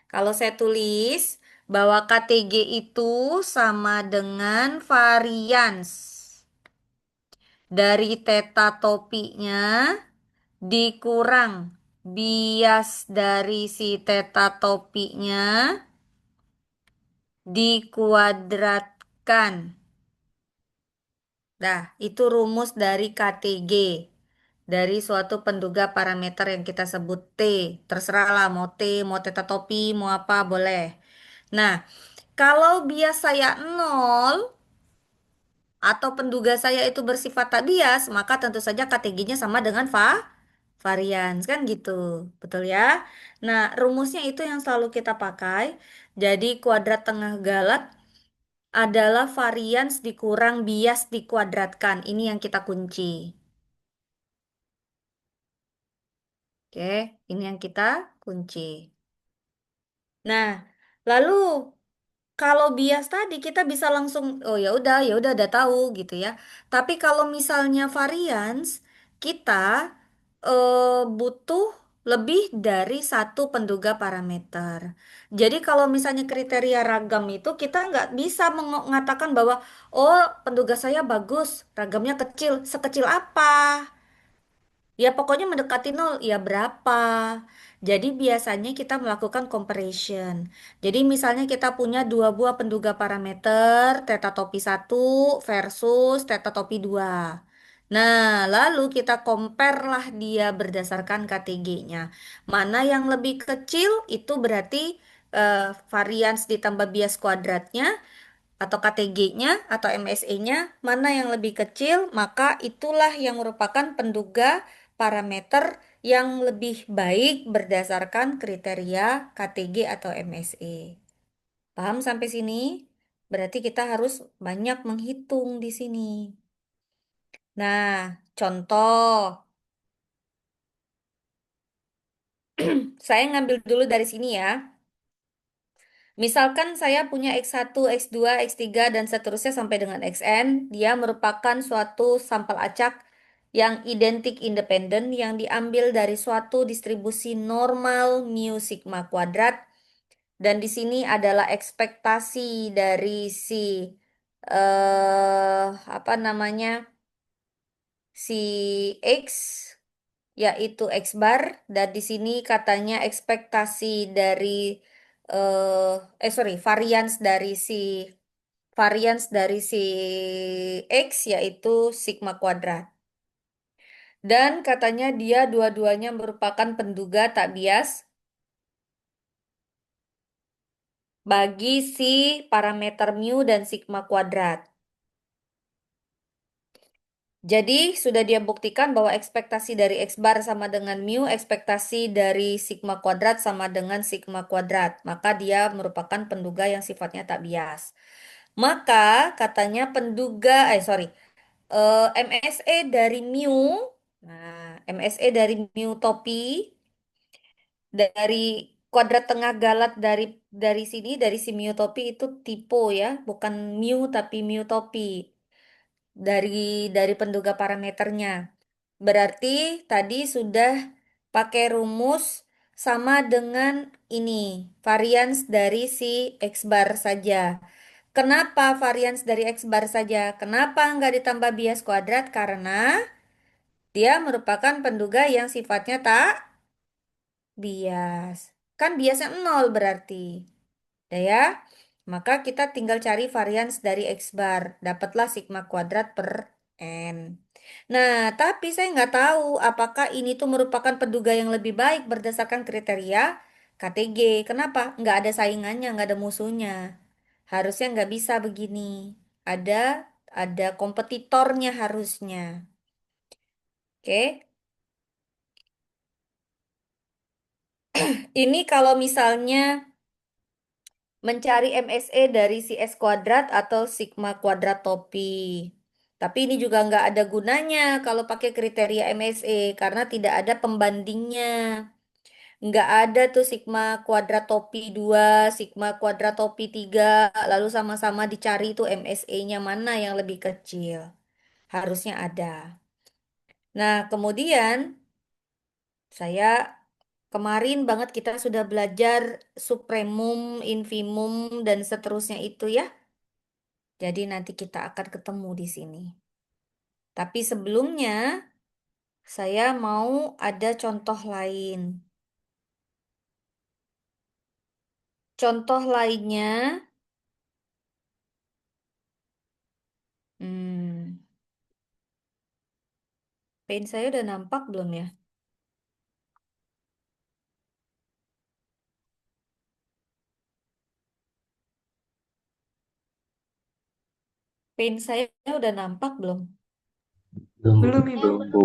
kalau saya tulis bahwa KTG itu sama dengan varians dari teta topinya dikurang bias dari si teta topinya dikuadratkan. Nah, itu rumus dari KTG. Dari suatu penduga parameter yang kita sebut T. Terserah lah, mau T, mau teta topi, mau apa, boleh. Nah, kalau bias saya 0, atau penduga saya itu bersifat tak bias, maka tentu saja KTG-nya sama dengan varians, kan gitu. Betul ya? Nah, rumusnya itu yang selalu kita pakai. Jadi, kuadrat tengah galat adalah varians dikurang bias dikuadratkan. Ini yang kita kunci. Oke, ini yang kita kunci. Nah, lalu kalau bias tadi kita bisa langsung, oh ya udah tahu gitu ya. Tapi kalau misalnya varians, kita butuh lebih dari satu penduga parameter. Jadi kalau misalnya kriteria ragam itu kita nggak bisa mengatakan bahwa oh penduga saya bagus, ragamnya kecil, sekecil apa? Ya pokoknya mendekati nol, ya berapa? Jadi biasanya kita melakukan comparison. Jadi misalnya kita punya dua buah penduga parameter, theta topi 1 versus theta topi 2. Nah, lalu kita compare lah dia berdasarkan KTG-nya. Mana yang lebih kecil itu berarti varians ditambah bias kuadratnya atau KTG-nya atau MSE-nya mana yang lebih kecil, maka itulah yang merupakan penduga parameter yang lebih baik berdasarkan kriteria KTG atau MSE. Paham sampai sini? Berarti kita harus banyak menghitung di sini. Nah, contoh, saya ngambil dulu dari sini ya. Misalkan saya punya X1, X2, X3, dan seterusnya sampai dengan Xn, dia merupakan suatu sampel acak yang identik independen yang diambil dari suatu distribusi normal mu sigma kuadrat. Dan di sini adalah ekspektasi dari si apa namanya si X yaitu X bar dan di sini katanya ekspektasi dari sorry varians dari si X yaitu sigma kuadrat dan katanya dia dua-duanya merupakan penduga tak bias bagi si parameter mu dan sigma kuadrat. Jadi sudah dia buktikan bahwa ekspektasi dari X bar sama dengan mu, ekspektasi dari sigma kuadrat sama dengan sigma kuadrat. Maka dia merupakan penduga yang sifatnya tak bias. Maka katanya MSE dari mu, nah MSE dari mu topi, dari kuadrat tengah galat dari sini, dari si mu topi itu tipe ya, bukan mu tapi mu topi dari penduga parameternya. Berarti tadi sudah pakai rumus sama dengan ini, varians dari si X bar saja. Kenapa varians dari X bar saja? Kenapa nggak ditambah bias kuadrat? Karena dia merupakan penduga yang sifatnya tak bias. Kan biasnya 0 berarti. Udah ya? Maka kita tinggal cari varians dari X bar. Dapatlah sigma kuadrat per N. Nah, tapi saya nggak tahu apakah ini tuh merupakan penduga yang lebih baik berdasarkan kriteria KTG. Kenapa? Nggak ada saingannya, nggak ada musuhnya. Harusnya nggak bisa begini. Ada Ada kompetitornya harusnya. Oke. Ini kalau misalnya mencari MSE dari si S kuadrat atau sigma kuadrat topi. Tapi ini juga nggak ada gunanya kalau pakai kriteria MSE karena tidak ada pembandingnya. Nggak ada tuh sigma kuadrat topi 2, sigma kuadrat topi 3, lalu sama-sama dicari itu MSE-nya mana yang lebih kecil. Harusnya ada. Nah, kemudian saya kemarin banget kita sudah belajar supremum, infimum, dan seterusnya itu ya. Jadi nanti kita akan ketemu di sini. Tapi sebelumnya saya mau ada contoh lain. Contoh lainnya, hmm, paint saya udah nampak belum ya? Paint saya udah nampak belum? Belum, Ibu. Belum, Bu.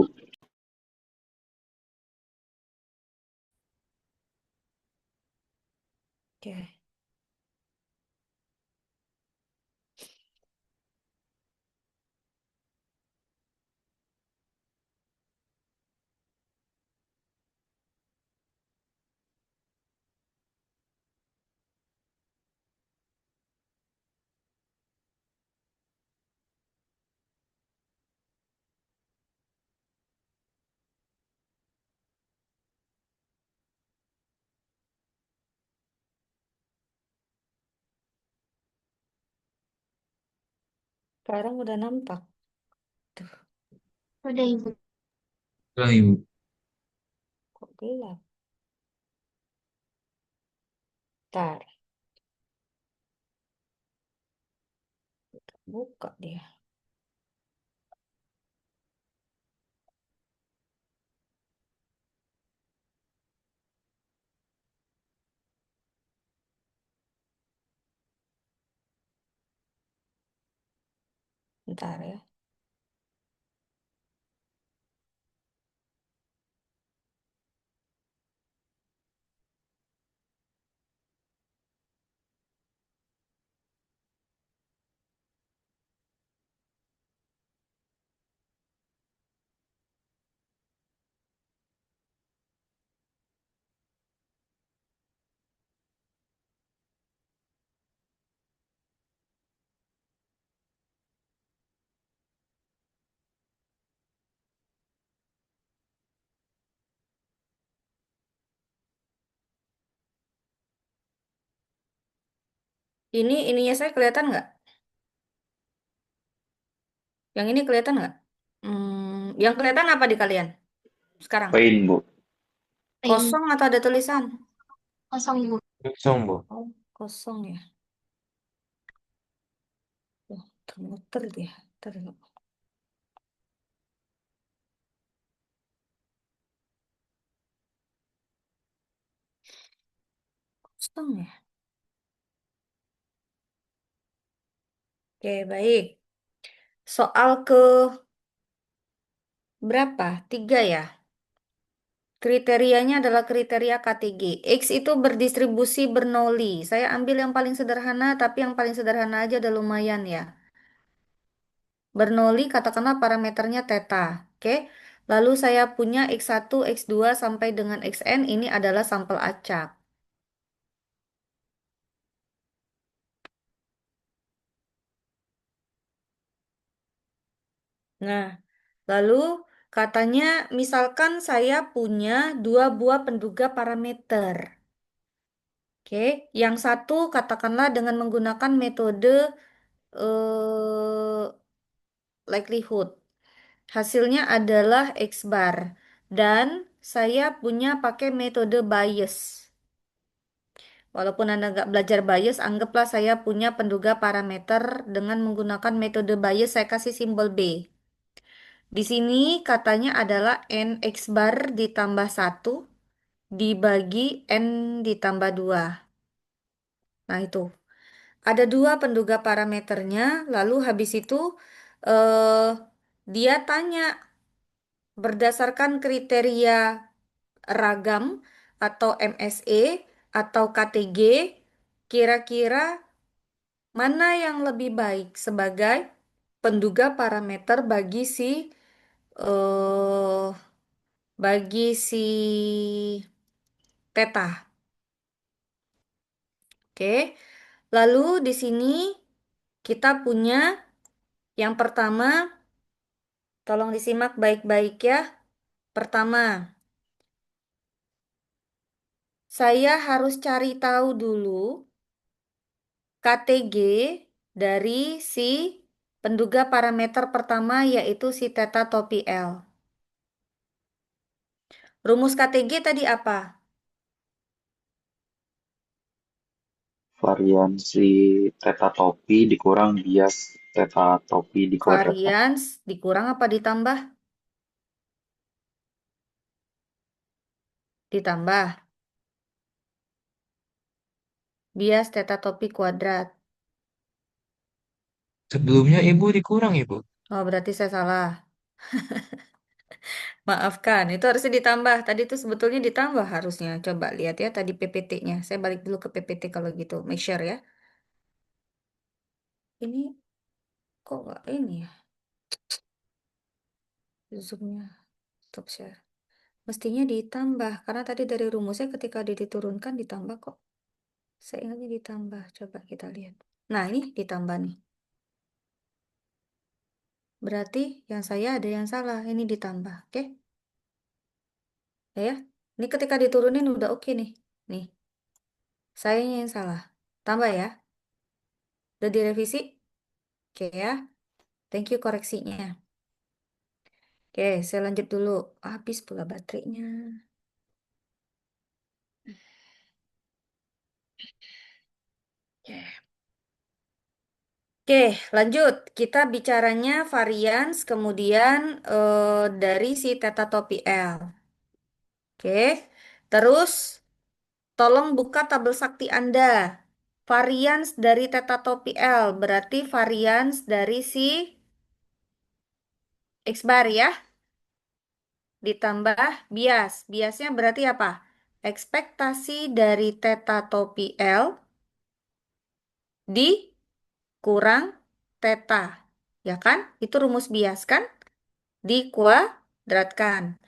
Oke, sekarang udah nampak. Tuh, Udah Ibu. Lah, Ibu. kok gelap? Ntar, buka dia. Ntar ya. Ini ininya saya kelihatan nggak? Yang ini kelihatan nggak? Yang kelihatan apa di kalian sekarang? Paint, Bu. Paint. Kosong atau ada tulisan? Kosong Ibu. Kosong, Bu. Oh, kosong ya. Oh, termuter dia. Ntar dulu. Kosong ya. Oke, baik. Soal ke berapa? Tiga ya. Kriterianya adalah kriteria KTG. X itu berdistribusi Bernoulli. Saya ambil yang paling sederhana, tapi yang paling sederhana aja udah lumayan ya. Bernoulli katakanlah parameternya theta. Oke. Lalu saya punya X1, X2 sampai dengan Xn. Ini adalah sampel acak. Nah, lalu katanya misalkan saya punya dua buah penduga parameter. Oke, yang satu katakanlah dengan menggunakan metode eh, likelihood. Hasilnya adalah X bar. Dan saya punya pakai metode bias. Walaupun Anda nggak belajar bias, anggaplah saya punya penduga parameter dengan menggunakan metode bias, saya kasih simbol B. Di sini katanya adalah NX bar ditambah 1 dibagi N ditambah 2. Nah itu. Ada dua penduga parameternya, lalu habis itu eh, dia tanya berdasarkan kriteria ragam atau MSE atau KTG, kira-kira mana yang lebih baik sebagai penduga parameter eh bagi si teta. Oke. Lalu di sini kita punya yang pertama, tolong disimak baik-baik ya. Pertama, saya harus cari tahu dulu KTG dari si penduga parameter pertama yaitu si teta topi L. Rumus KTG tadi apa? Variansi theta topi dikurang bias theta topi dikuadratkan. Varians dikurang apa ditambah? Ditambah. Bias teta topi kuadrat. Sebelumnya ibu dikurang ibu. Oh, berarti saya salah. Maafkan, itu harusnya ditambah. Tadi itu sebetulnya ditambah harusnya. Coba lihat ya tadi PPT-nya. Saya balik dulu ke PPT kalau gitu. Make sure ya. Ini kok nggak ini ya? Zoom-nya. Stop share. Mestinya ditambah. Karena tadi dari rumusnya ketika diturunkan ditambah kok. Saya ingatnya ditambah. Coba kita lihat. Nah, ini ditambah nih. Berarti yang saya ada yang salah. Ini ditambah. Oke? Ya. Ini ketika diturunin udah oke nih. Nih. Saya yang salah. Tambah ya. Udah direvisi? Oke ya. Thank you koreksinya. Oke, saya lanjut dulu. Habis pula baterainya. Oke. Oke, lanjut. Kita bicaranya varians, kemudian dari si teta topi L. Oke, terus tolong buka tabel sakti Anda. Varians dari teta topi L berarti varians dari si X bar ya. Ditambah bias. Biasnya berarti apa? Ekspektasi dari teta topi L dikurang teta. Ya kan? Itu rumus bias kan? Dikuadratkan.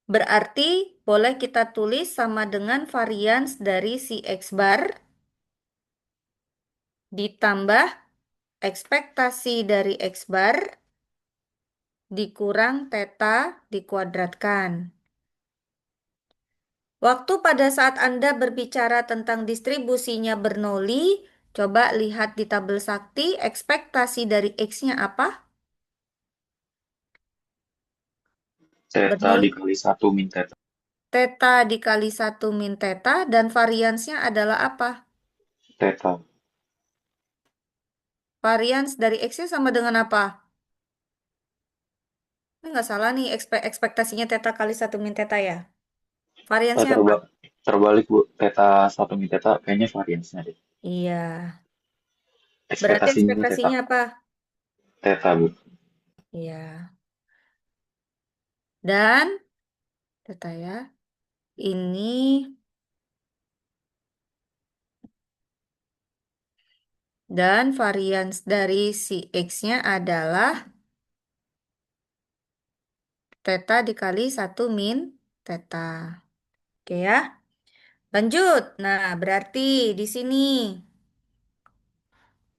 Berarti boleh kita tulis sama dengan varians dari si X bar ditambah ekspektasi dari X bar dikurang teta dikuadratkan. Waktu pada saat Anda berbicara tentang distribusinya Bernoulli, coba lihat di tabel sakti, ekspektasi dari X-nya apa? Theta Bernoulli, dikali 1 min theta. teta dikali 1 min teta, dan variansnya adalah apa? Theta. Varians dari X-nya sama dengan apa? Ini nggak salah nih, ekspektasinya teta kali 1 min teta ya. Eh, Variansnya apa? terba- Terbalik Bu, theta 1 min theta kayaknya variansnya deh. Iya. Berarti Ekspektasinya theta. ekspektasinya apa? Theta Bu. Iya. Dan, teta ya. Ini dan varians dari si X-nya adalah teta dikali 1 min teta. Oke ya. Lanjut. Nah, berarti di sini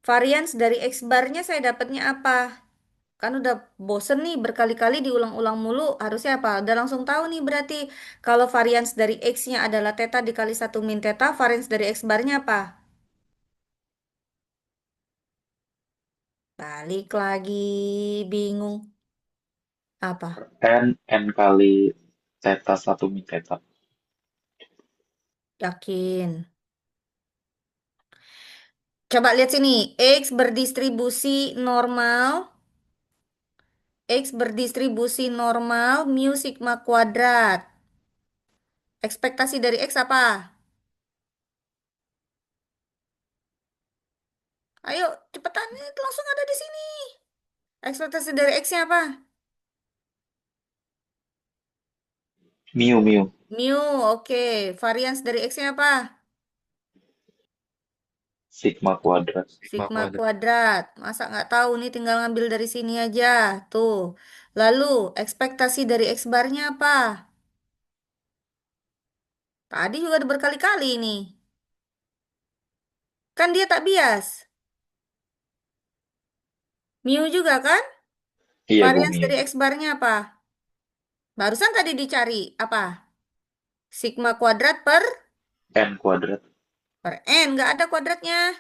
varians dari X barnya saya dapatnya apa? Kan udah bosen nih berkali-kali diulang-ulang mulu. Harusnya apa? Udah langsung tahu nih berarti kalau varians dari X-nya adalah teta dikali 1 min teta, varians dari X barnya apa? Balik lagi, bingung. Apa? N kali theta 1 min theta. Yakin. Coba lihat sini. X berdistribusi normal. X berdistribusi normal mu sigma kuadrat. Ekspektasi dari X apa? Ayo, cepetan, itu langsung ada di sini. Ekspektasi dari X-nya apa? Mu, mu. Mu, oke. Varians dari X-nya apa? Sigma kuadrat. Sigma Sigma kuadrat. kuadrat. Masa nggak tahu nih, tinggal ngambil dari sini aja. Tuh. Lalu, ekspektasi dari X barnya apa? Tadi juga ada berkali-kali nih. Kan dia tak bias. Mu juga kan? Iya, Bu, Varians mu. dari X barnya apa? Barusan tadi dicari apa? Sigma kuadrat N kuadrat. per N. Nggak ada kuadratnya.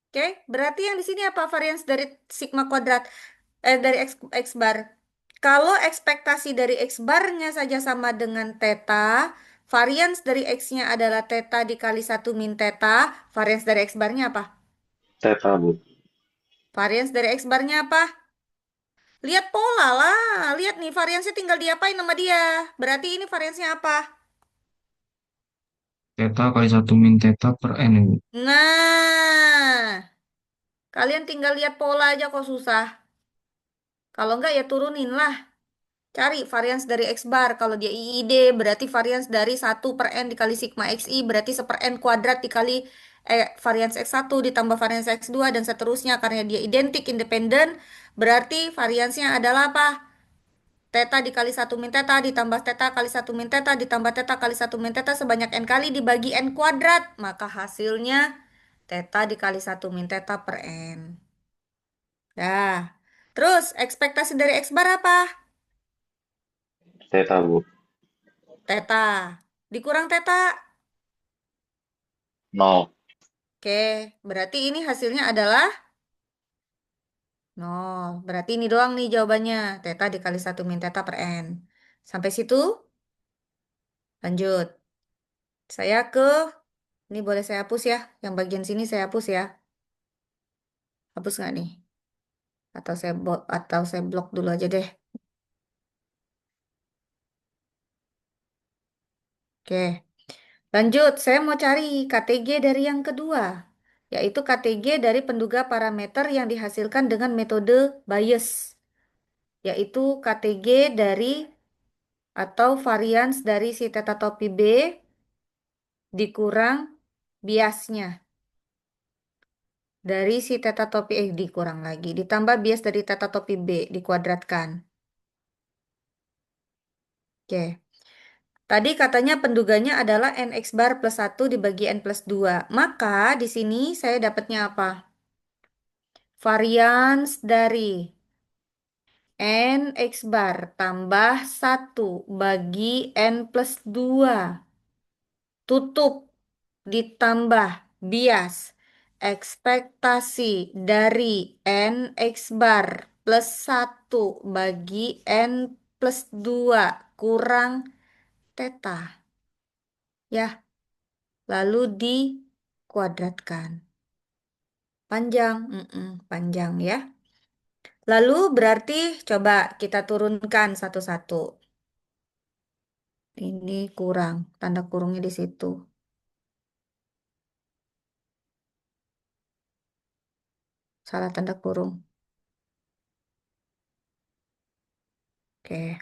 Oke, berarti yang di sini apa varians dari sigma kuadrat? Dari X bar. Kalau ekspektasi dari X barnya saja sama dengan theta, varians dari X-nya adalah theta dikali 1 min theta, varians dari X barnya apa? Theta, Bu. Varians dari X barnya apa? Lihat pola lah. Lihat nih, variansnya tinggal diapain sama dia. Berarti ini variansnya apa? Theta kali 1 min theta per N ya, Bu. Nah, kalian tinggal lihat pola aja kok susah. Kalau enggak ya turunin lah. Cari varians dari X bar. Kalau dia IID berarti varians dari 1 per N dikali sigma XI berarti 1/N kuadrat dikali varians X1 ditambah varians X2 dan seterusnya. Karena dia identik independen berarti variansnya adalah apa? Theta dikali 1 min theta ditambah theta kali 1 min theta ditambah theta kali 1 min theta sebanyak N kali dibagi N kuadrat. Maka hasilnya theta dikali 1 min theta per N. Dah. Terus ekspektasi dari X bar apa? Theta, Bu. Theta. Dikurang theta. 0. Oke, berarti ini hasilnya adalah 0. Berarti ini doang nih jawabannya. Theta dikali 1 min theta per N. Sampai situ, lanjut. Saya ke, ini boleh saya hapus ya. Yang bagian sini saya hapus ya. Hapus nggak nih? Atau saya blok dulu aja deh. Oke, lanjut. Saya mau cari KTG dari yang kedua. Yaitu KTG dari penduga parameter yang dihasilkan dengan metode Bayes. Yaitu KTG dari atau varians dari si theta topi B dikurang biasnya dari si theta topi dikurang lagi ditambah bias dari theta topi B dikuadratkan. Oke. Tadi katanya penduganya adalah nx bar plus 1 dibagi n plus 2. Maka di sini saya dapatnya apa? Varians dari nx bar tambah 1 bagi n plus 2 tutup ditambah bias ekspektasi dari nx bar plus 1 bagi n plus 2 kurang theta. Ya, lalu dikuadratkan. Panjang, panjang ya. Lalu berarti coba kita turunkan satu-satu. Ini kurang, tanda kurungnya di situ. Salah tanda kurung. Oke.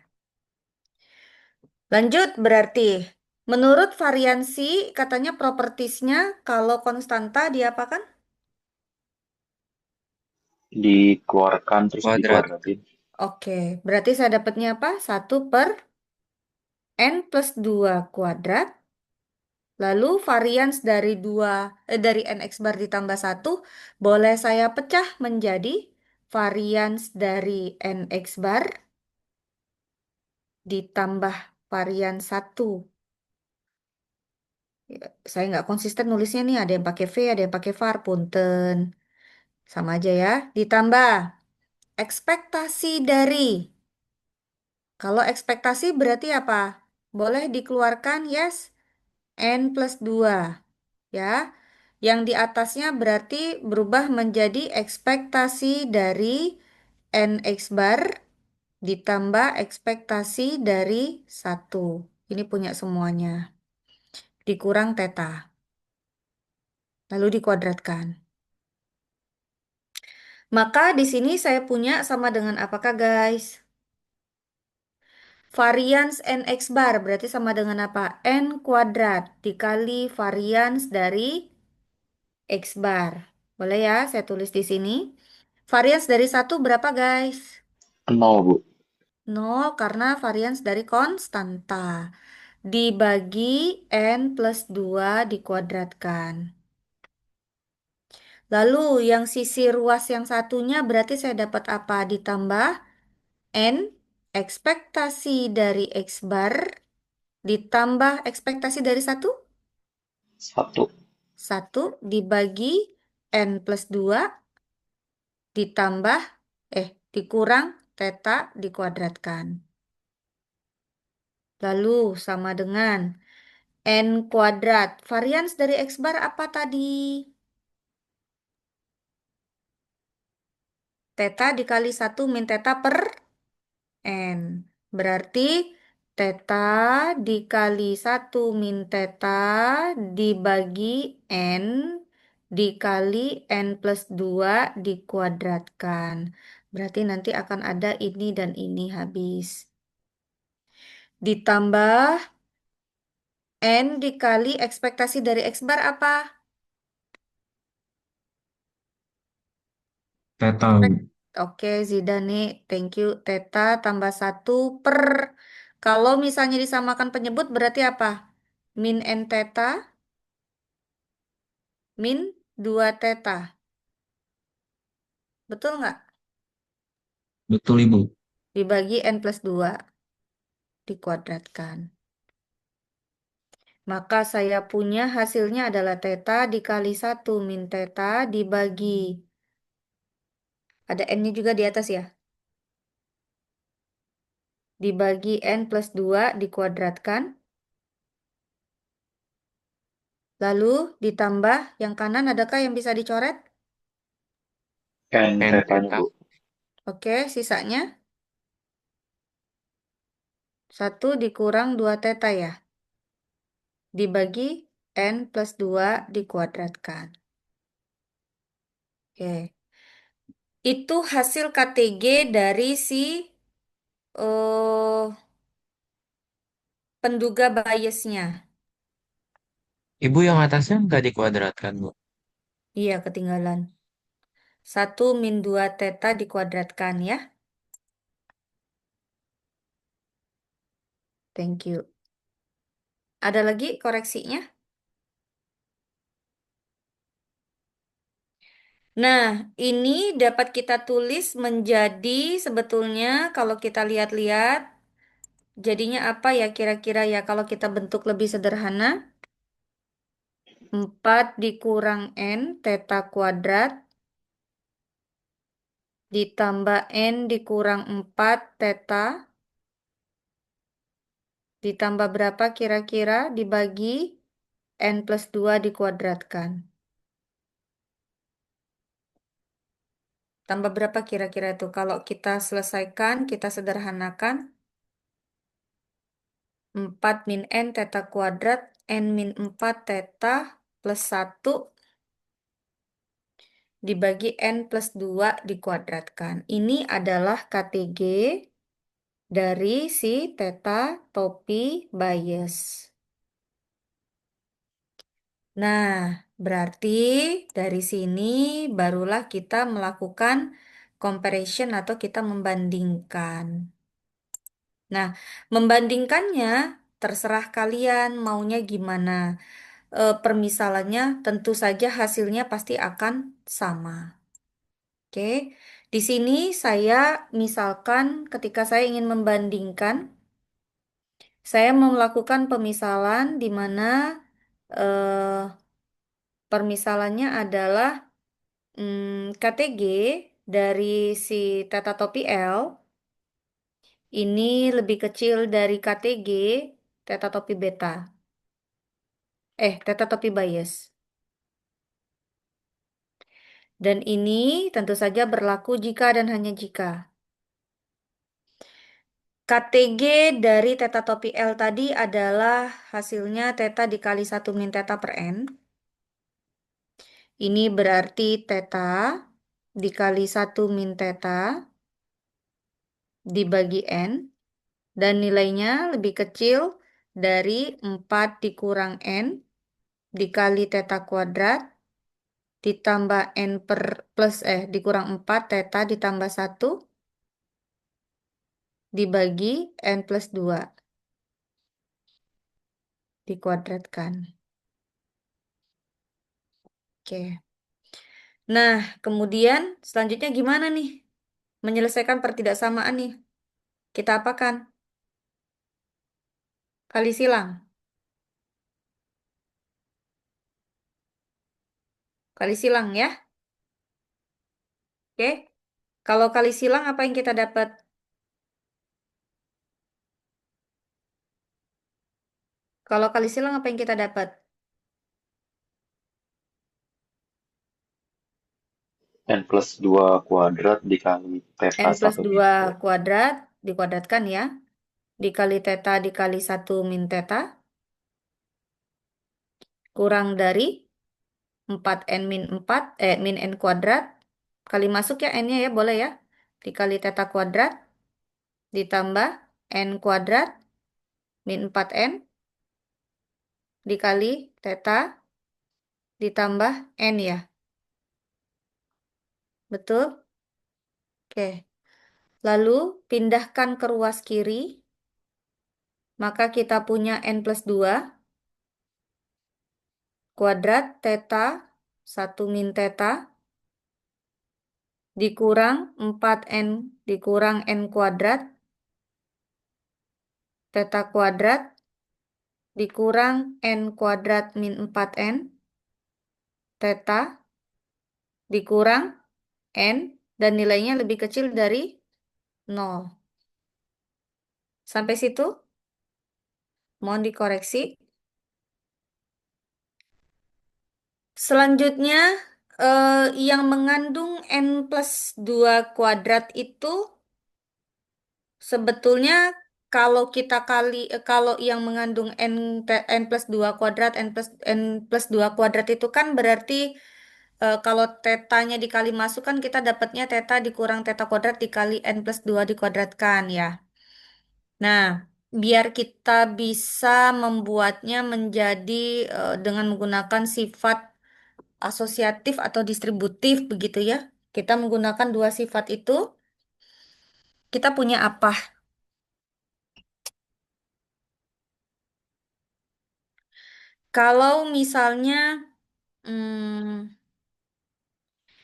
Lanjut berarti. Menurut variansi, katanya propertiesnya kalau konstanta diapakan? Dikeluarkan terus Kuadrat. dikuadratin. Oke, berarti saya dapatnya apa? 1/n plus 2 kuadrat. Lalu varians dari nx bar ditambah 1 boleh saya pecah menjadi varians dari nx bar ditambah varian 1. Ya, saya nggak konsisten nulisnya nih, ada yang pakai V, ada yang pakai var, punten. Sama aja ya. Ditambah ekspektasi dari. Kalau ekspektasi berarti apa? Boleh dikeluarkan, yes. N plus 2. Ya. Yang di atasnya berarti berubah menjadi ekspektasi dari NX bar ditambah ekspektasi dari 1. Ini punya semuanya. Dikurang theta. lalu dikuadratkan. Maka di sini saya punya sama dengan apakah guys? Varians nx bar berarti sama dengan apa? N kuadrat dikali varians dari x bar. Boleh ya, saya tulis di sini. Varians dari 1 berapa guys? 0, Bu. 0 karena varians dari konstanta. Dibagi n plus 2 dikuadratkan. Lalu yang sisi ruas yang satunya berarti saya dapat apa? Ditambah n ekspektasi dari x bar ditambah ekspektasi dari 1. 1. 1 dibagi n plus 2 ditambah dikurang theta dikuadratkan. Lalu sama dengan n kuadrat. Varians dari x bar apa tadi? Theta dikali 1 min theta per n. Berarti theta dikali 1 min theta dibagi n dikali n plus 2 dikuadratkan. Berarti nanti akan ada ini dan ini habis. Ditambah n dikali ekspektasi dari x bar apa? Theta, Oke, Zidane, thank you. Theta tambah 1 per. Kalau misalnya disamakan penyebut berarti apa? Min n theta min 2 theta. Betul nggak? betul Ibu. Dibagi n plus 2 dikuadratkan. Maka saya punya hasilnya adalah theta dikali 1 min theta dibagi. Ada n-nya juga di atas ya. Dibagi n plus 2 dikuadratkan. Lalu ditambah yang kanan adakah yang bisa dicoret? N N tetanya, theta. Bu. Oke, sisanya 1 dikurang 2 theta ya. Dibagi n plus 2 dikuadratkan. Oke. Itu hasil KTG dari si eh, penduga biasnya. Ibu yang atasnya nggak dikuadratkan, Bu. Iya, ketinggalan. 1 min 2 theta dikuadratkan ya. Thank you. Ada lagi koreksinya? Nah, ini dapat kita tulis menjadi sebetulnya kalau kita lihat-lihat jadinya apa ya kira-kira ya kalau kita bentuk lebih sederhana? 4 dikurang n theta kuadrat ditambah n dikurang 4 theta ditambah berapa kira-kira dibagi n plus 2 dikuadratkan. Tambah berapa kira-kira itu? Kalau kita selesaikan, kita sederhanakan. 4 min n theta kuadrat, n min 4 theta plus 1 dibagi n plus 2 dikuadratkan. Ini adalah KTG dari si theta topi bias. Nah, berarti dari sini barulah kita melakukan comparison atau kita membandingkan. Nah, membandingkannya terserah kalian maunya gimana. Permisalannya tentu saja hasilnya pasti akan sama. Oke, di sini saya misalkan ketika saya ingin membandingkan, saya mau melakukan pemisalan di mana eh, permisalannya adalah KTG dari si theta topi L ini lebih kecil dari KTG theta topi beta. Theta topi bias. Dan ini tentu saja berlaku jika dan hanya jika. KTG dari theta topi L tadi adalah hasilnya theta dikali 1 min theta per n. Ini berarti theta dikali 1 min theta dibagi N. Dan nilainya lebih kecil dari 4 dikurang N dikali theta kuadrat ditambah N dikurang 4 theta ditambah 1 dibagi N plus 2 dikuadratkan. Oke. Nah, kemudian selanjutnya gimana nih? Menyelesaikan pertidaksamaan nih. Kita apakan? Kali silang. Kali silang ya. Oke. Kalau kali silang apa yang kita dapat? Kalau kali silang apa yang kita dapat? N plus 2 kuadrat dikali theta N plus 1 min 2 2. kuadrat dikuadratkan ya. Dikali theta dikali 1 min theta. Kurang dari 4N min 4, min N kuadrat. Kali masuk ya N-nya ya, boleh ya. Dikali theta kuadrat ditambah N kuadrat min 4N dikali theta ditambah N ya. Betul? Oke. Lalu pindahkan ke ruas kiri. Maka kita punya N plus 2 kuadrat theta 1 min theta dikurang 4N dikurang N kuadrat theta kuadrat dikurang N kuadrat min 4N theta dikurang N dan nilainya lebih kecil dari 0. Sampai situ? Mohon dikoreksi. Selanjutnya, yang mengandung N plus 2 kuadrat itu sebetulnya kalau yang mengandung N plus 2 kuadrat, N plus 2 kuadrat itu kan berarti kalau tetanya dikali masuk kan kita dapatnya theta dikurang theta kuadrat dikali N plus 2 dikuadratkan ya. Nah, biar kita bisa membuatnya menjadi dengan menggunakan sifat asosiatif atau distributif begitu ya. Kita menggunakan dua sifat itu, kita punya apa? Kalau misalnya hmm,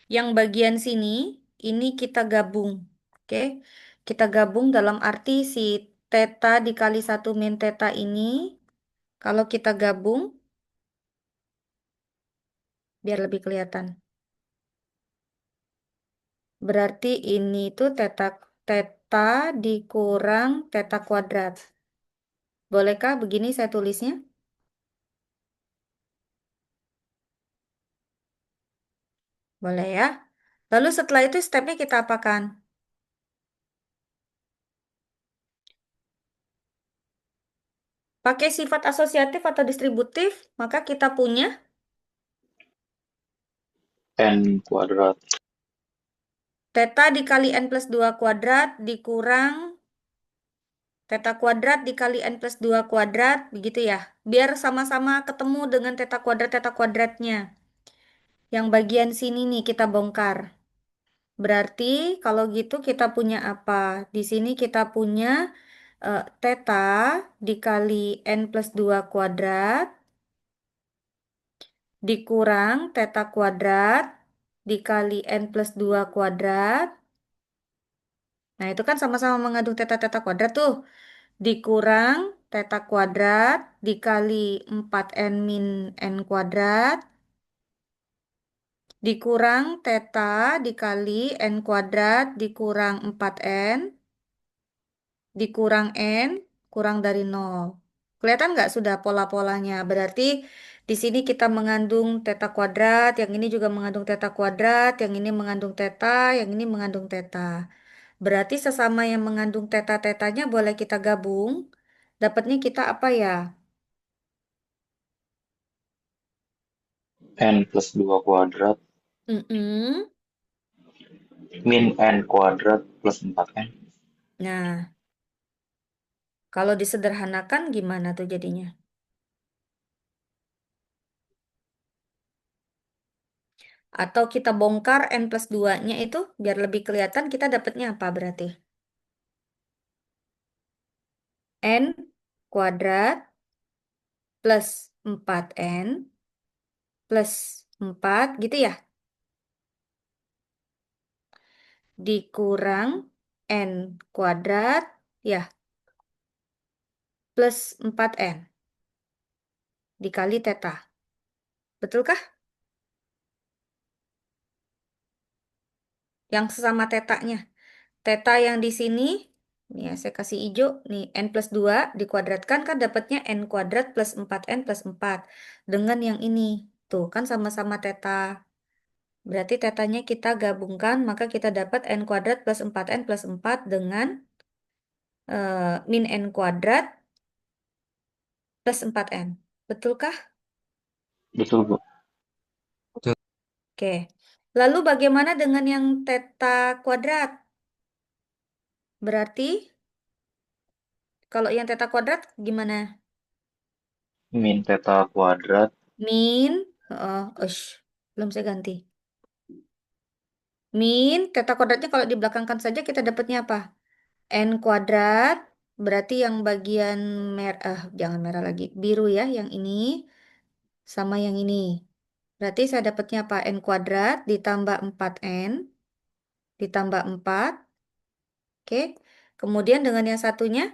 yang bagian sini, ini kita gabung. Oke, kita gabung dalam arti si theta dikali 1 min theta ini, kalau kita gabung, biar lebih kelihatan. Berarti ini tuh theta dikurang theta kuadrat. Bolehkah begini saya tulisnya? Boleh ya. Lalu setelah itu stepnya kita apakan? Pakai sifat asosiatif atau distributif, maka kita punya N kuadrat theta dikali N plus 2 kuadrat dikurang theta kuadrat dikali N plus 2 kuadrat, begitu ya. Biar sama-sama ketemu dengan theta kuadratnya. Yang bagian sini nih kita bongkar. Berarti kalau gitu kita punya apa? Di sini kita punya theta dikali N plus 2 kuadrat dikurang theta kuadrat dikali N plus 2 kuadrat. Nah, itu kan sama-sama mengandung theta kuadrat tuh. Dikurang theta kuadrat dikali 4N min N kuadrat. Dikurang theta dikali N kuadrat dikurang 4N. Dikurang N kurang dari 0. Kelihatan nggak sudah pola-polanya? Berarti di sini kita mengandung theta kuadrat, yang ini juga mengandung theta kuadrat, yang ini mengandung theta, yang ini mengandung theta. Berarti sesama yang mengandung theta-tetanya boleh kita gabung. Dapatnya kita apa ya? N plus 2 kuadrat Mm-mm. min N kuadrat plus 4N. Nah, kalau disederhanakan gimana tuh jadinya? Atau kita bongkar N plus 2-nya itu biar lebih kelihatan kita dapatnya apa berarti? N kuadrat plus 4N plus 4 gitu ya? Dikurang N kuadrat ya plus 4N dikali theta. Betulkah? Yang sesama tetanya. Theta yang di sini, nih ya, saya kasih hijau, nih N plus 2 dikuadratkan kan dapatnya N kuadrat plus 4N plus 4. Dengan yang ini, tuh kan sama-sama theta. Berarti tetanya kita gabungkan, maka kita dapat N kuadrat plus 4N plus 4 dengan min N kuadrat plus 4N. Betulkah? Betul, Bu. Oke. Lalu bagaimana dengan yang theta kuadrat? Berarti kalau yang theta kuadrat gimana? Min theta kuadrat Min, belum saya ganti. Min, theta kuadratnya kalau dibelakangkan saja kita dapatnya apa? N kuadrat, berarti yang bagian merah, jangan merah lagi, biru ya, yang ini sama yang ini. Berarti saya dapatnya apa? N kuadrat ditambah 4N ditambah 4. Oke. Kemudian dengan yang satunya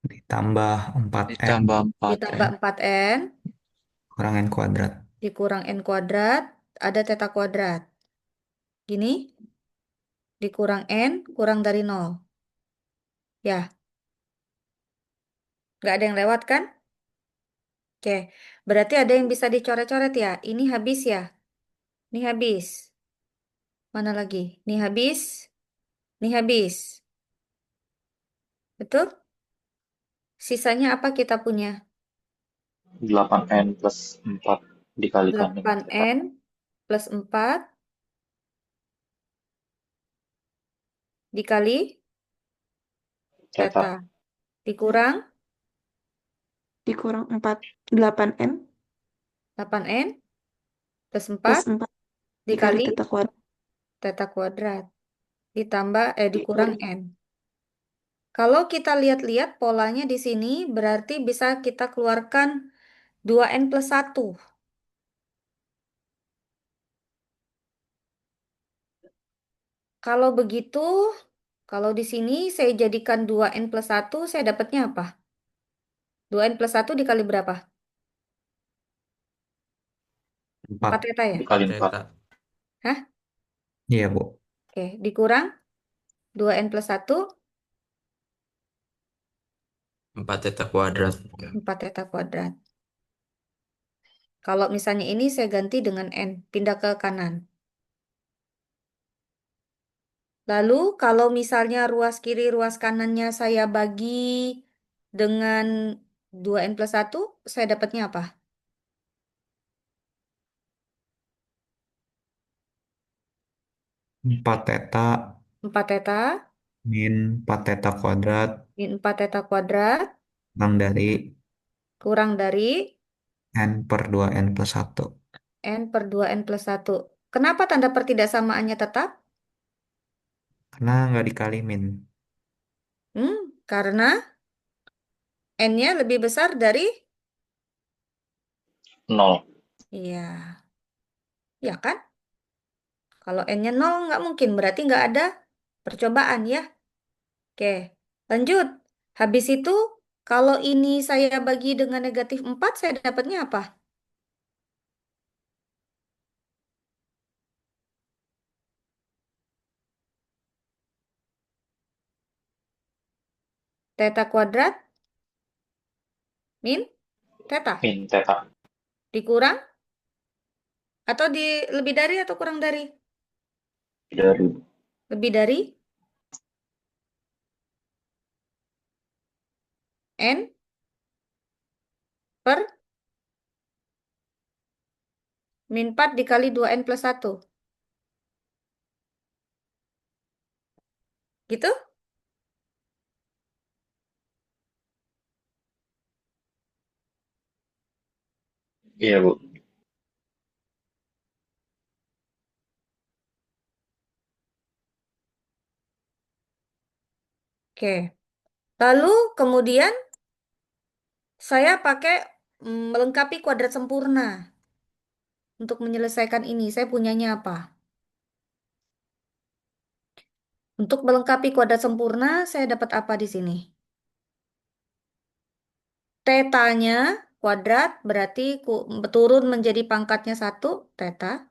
Ditambah 4N Ditambah 4N. ditambah 4N kurang N kuadrat. dikurang N kuadrat, ada theta kuadrat. Gini, dikurang N, kurang dari 0. Ya, nggak ada yang lewat kan? Oke, berarti ada yang bisa dicoret-coret ya. Ini habis ya. Ini habis. Mana lagi? Ini habis. Ini habis. Betul? Sisanya apa kita punya? 8N plus 4 dikalikan dengan theta. 8N plus 4 dikali Theta. theta. Dikurang Dikurang 4, 8N 8N plus plus 4 4 dikali dikali theta kuadrat. theta kuadrat. Ditambah, dikurang N. Kalau kita lihat-lihat polanya di sini berarti bisa kita keluarkan 2N plus 1. Kalau begitu, kalau di sini saya jadikan 2N plus 1, saya dapatnya apa? 2N plus 1 dikali berapa? 4 4. theta ya? Dikali 4. Theta. Hah? Iya, Bu. Oke, dikurang 2N plus 1, 4 theta kuadrat. 4 theta kuadrat. Kalau misalnya ini saya ganti dengan N, pindah ke kanan. Lalu kalau misalnya ruas kiri, ruas kanannya saya bagi dengan 2N plus 1, saya dapatnya apa? 4 theta 4 theta min 4 theta kuadrat min 4 theta kuadrat kurang dari kurang dari N per 2N plus 1. N per 2N plus 1. Kenapa tanda pertidaksamaannya tetap? Karena nggak dikali min. Karena N-nya lebih besar dari, 0. iya, ya kan? Kalau N-nya 0 nggak mungkin, berarti nggak ada percobaan ya. Oke, lanjut. Habis itu, kalau ini saya bagi dengan negatif 4, saya dapatnya apa? Theta kuadrat min theta. Min theta. Dikurang? Atau lebih dari atau kurang dari? Dari Lebih dari N per min 4 dikali 2N plus 1. Gitu? Iya, Bu. Oke. Lalu kemudian saya pakai melengkapi kuadrat sempurna. Untuk menyelesaikan ini, saya punyanya apa? Untuk melengkapi kuadrat sempurna, saya dapat apa di sini? Tetanya kuadrat berarti turun menjadi pangkatnya 1, teta.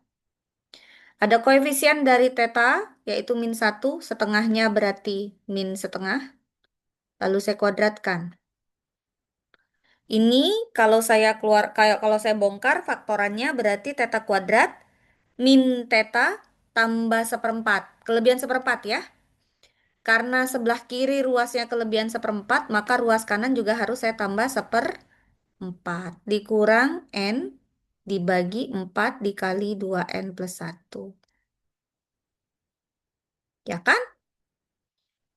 Ada koefisien dari teta, yaitu min 1, setengahnya berarti min setengah. Lalu saya kuadratkan. Ini kalau saya bongkar faktorannya berarti teta kuadrat min teta tambah seperempat. Kelebihan seperempat ya. Karena sebelah kiri ruasnya kelebihan seperempat, maka ruas kanan juga harus saya tambah seperempat. Dikurang N dibagi 4 dikali 2N plus 1. Ya kan?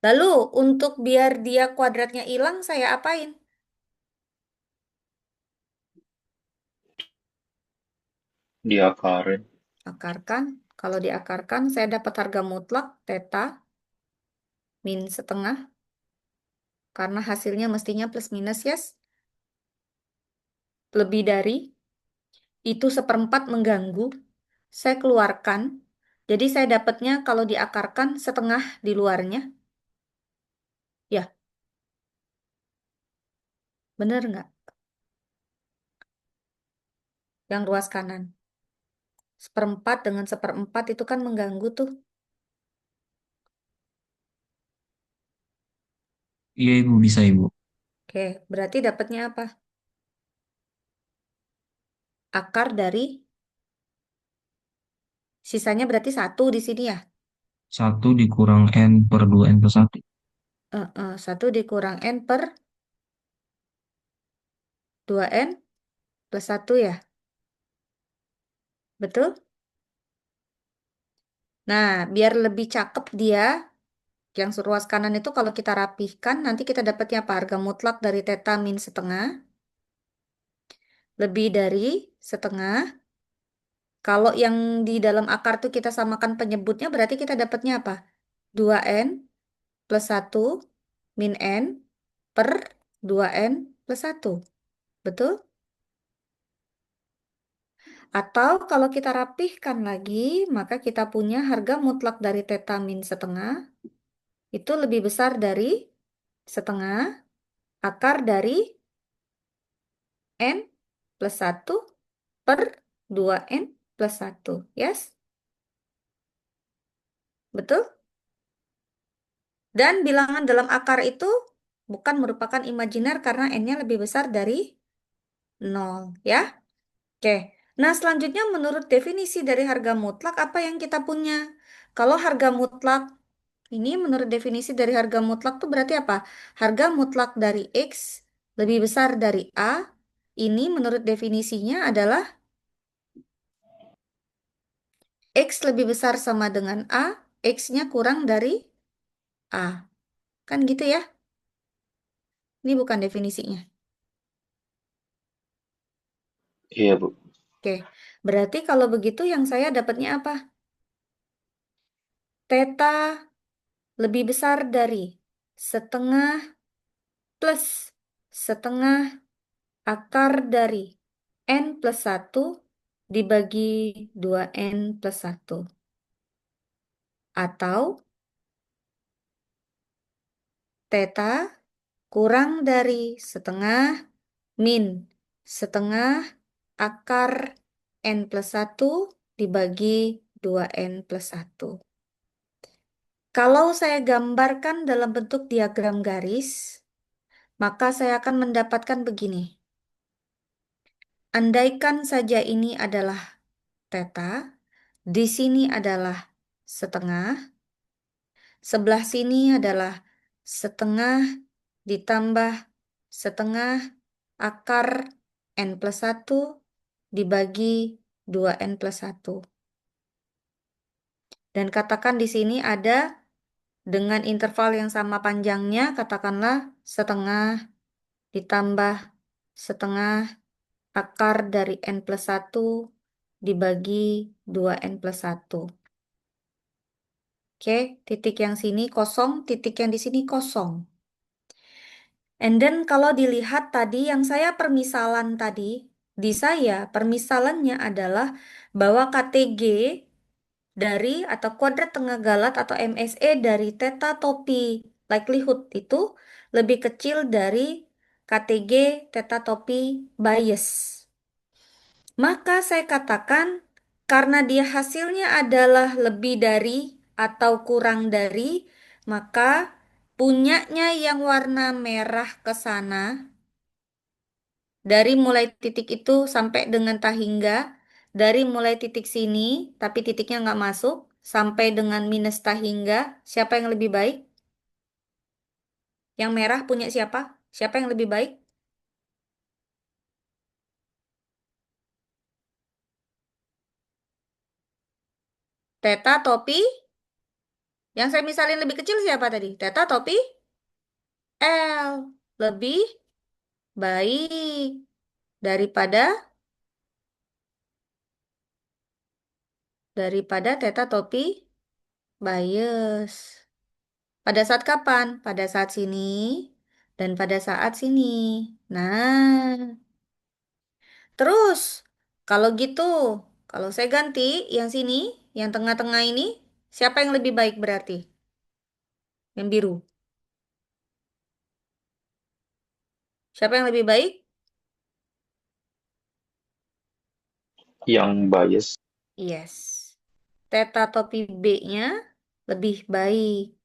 Lalu untuk biar dia kuadratnya hilang, saya apain? Diakarin. Akarkan. Kalau diakarkan, saya dapat harga mutlak teta min setengah. Karena hasilnya mestinya plus minus, yes. Lebih dari. Itu seperempat mengganggu. Saya keluarkan. Jadi saya dapatnya kalau diakarkan setengah di luarnya. Ya, bener nggak? Yang ruas kanan. Seperempat dengan seperempat itu kan mengganggu tuh. Iya, Ibu, bisa, Ibu. Oke, berarti dapatnya apa? Akar dari sisanya berarti 1 di sini ya. 1 dikurang N per 2N plus 1. 1 dikurang N per 2N plus 1 ya. Betul? Nah, biar lebih cakep dia, yang ruas kanan itu kalau kita rapihkan, nanti kita dapatnya apa? Harga mutlak dari teta min setengah. Lebih dari setengah. Kalau yang di dalam akar tuh kita samakan penyebutnya, berarti kita dapatnya apa? 2N plus 1 min N per 2N plus 1. Betul? Atau kalau kita rapihkan lagi, maka kita punya harga mutlak dari teta min setengah itu lebih besar dari setengah akar dari N plus 1 per 2N plus 1. Yes? Betul? Dan bilangan dalam akar itu bukan merupakan imajiner karena N-nya lebih besar dari 0. Ya? Oke. Nah, selanjutnya menurut definisi dari harga mutlak, apa yang kita punya? Kalau harga mutlak, ini menurut definisi dari harga mutlak itu berarti apa? Harga mutlak dari X lebih besar dari A. Ini menurut definisinya adalah X lebih besar sama dengan A, X-nya kurang dari A. Kan gitu ya? Ini bukan definisinya. Iya, Bu. Oke, berarti kalau begitu yang saya dapatnya apa? Teta lebih besar dari setengah plus setengah akar dari N plus 1 dibagi 2N plus 1. Atau teta kurang dari setengah min setengah akar N plus 1 dibagi 2N plus 1. Kalau saya gambarkan dalam bentuk diagram garis, maka saya akan mendapatkan begini. Andaikan saja ini adalah teta, di sini adalah setengah, sebelah sini adalah setengah ditambah setengah akar N plus 1 dibagi 2N plus 1. Dan katakan di sini ada dengan interval yang sama panjangnya, katakanlah setengah ditambah setengah akar dari N plus 1 dibagi 2N plus 1. Oke, titik yang sini kosong, titik yang di sini kosong. And then kalau dilihat tadi yang saya permisalan tadi, di saya permisalannya adalah bahwa KTG dari atau kuadrat tengah galat atau MSE dari theta topi likelihood itu lebih kecil dari KTG theta topi bias. Maka saya katakan karena dia hasilnya adalah lebih dari atau kurang dari, maka punyanya yang warna merah ke sana dari mulai titik itu sampai dengan tahingga, dari mulai titik sini, tapi titiknya nggak masuk, sampai dengan minus tahingga, siapa yang lebih baik? Yang merah punya siapa? Siapa yang lebih baik? Theta topi, yang saya misalin lebih kecil siapa tadi? Theta topi L, lebih baik daripada theta topi bias. Pada saat kapan? Pada saat sini dan pada saat sini. Nah, terus kalau gitu, kalau saya ganti yang sini, yang tengah-tengah ini, siapa yang lebih baik berarti? Yang biru. Siapa yang lebih baik? Yang bias. Yes. Theta topi B-nya lebih baik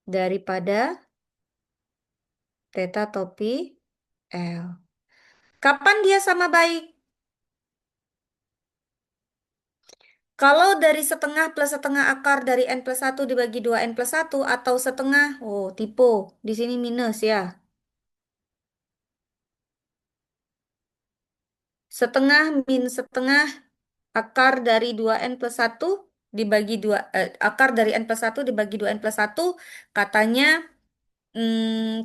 daripada theta topi L. Kapan dia sama baik? Kalau dari setengah plus setengah akar dari N plus 1 dibagi 2N plus 1 atau setengah, oh tipe, di sini minus ya. Setengah min setengah akar dari 2N plus 1 dibagi 2, akar dari N plus 1 dibagi 2N plus 1, katanya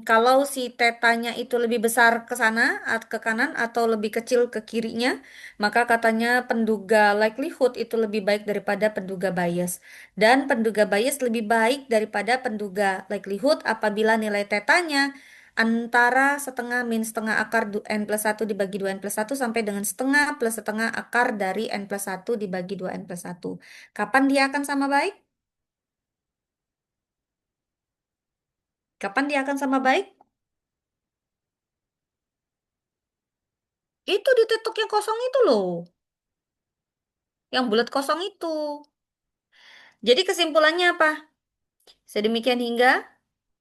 kalau si tetanya itu lebih besar ke sana, ke kanan, atau lebih kecil ke kirinya, maka katanya penduga likelihood itu lebih baik daripada penduga bias. Dan penduga bias lebih baik daripada penduga likelihood apabila nilai tetanya antara setengah min setengah akar N plus 1 dibagi 2N plus 1 sampai dengan setengah plus setengah akar dari N plus 1 dibagi 2N plus 1. Kapan dia akan sama baik? Kapan dia akan sama baik? Itu di titik yang kosong itu loh. Yang bulat kosong itu. Jadi kesimpulannya apa? Sedemikian hingga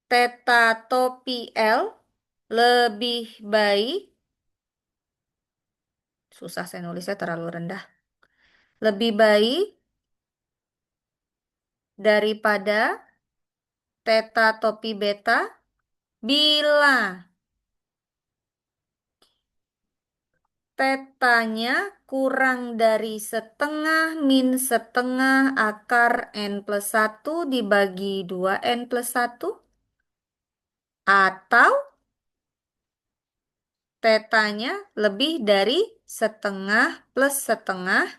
theta topi L lebih baik. Susah saya nulisnya terlalu rendah. Lebih baik daripada theta topi beta bila tetanya kurang dari setengah min setengah akar N plus 1 dibagi 2N plus 1 atau tetanya lebih dari setengah plus setengah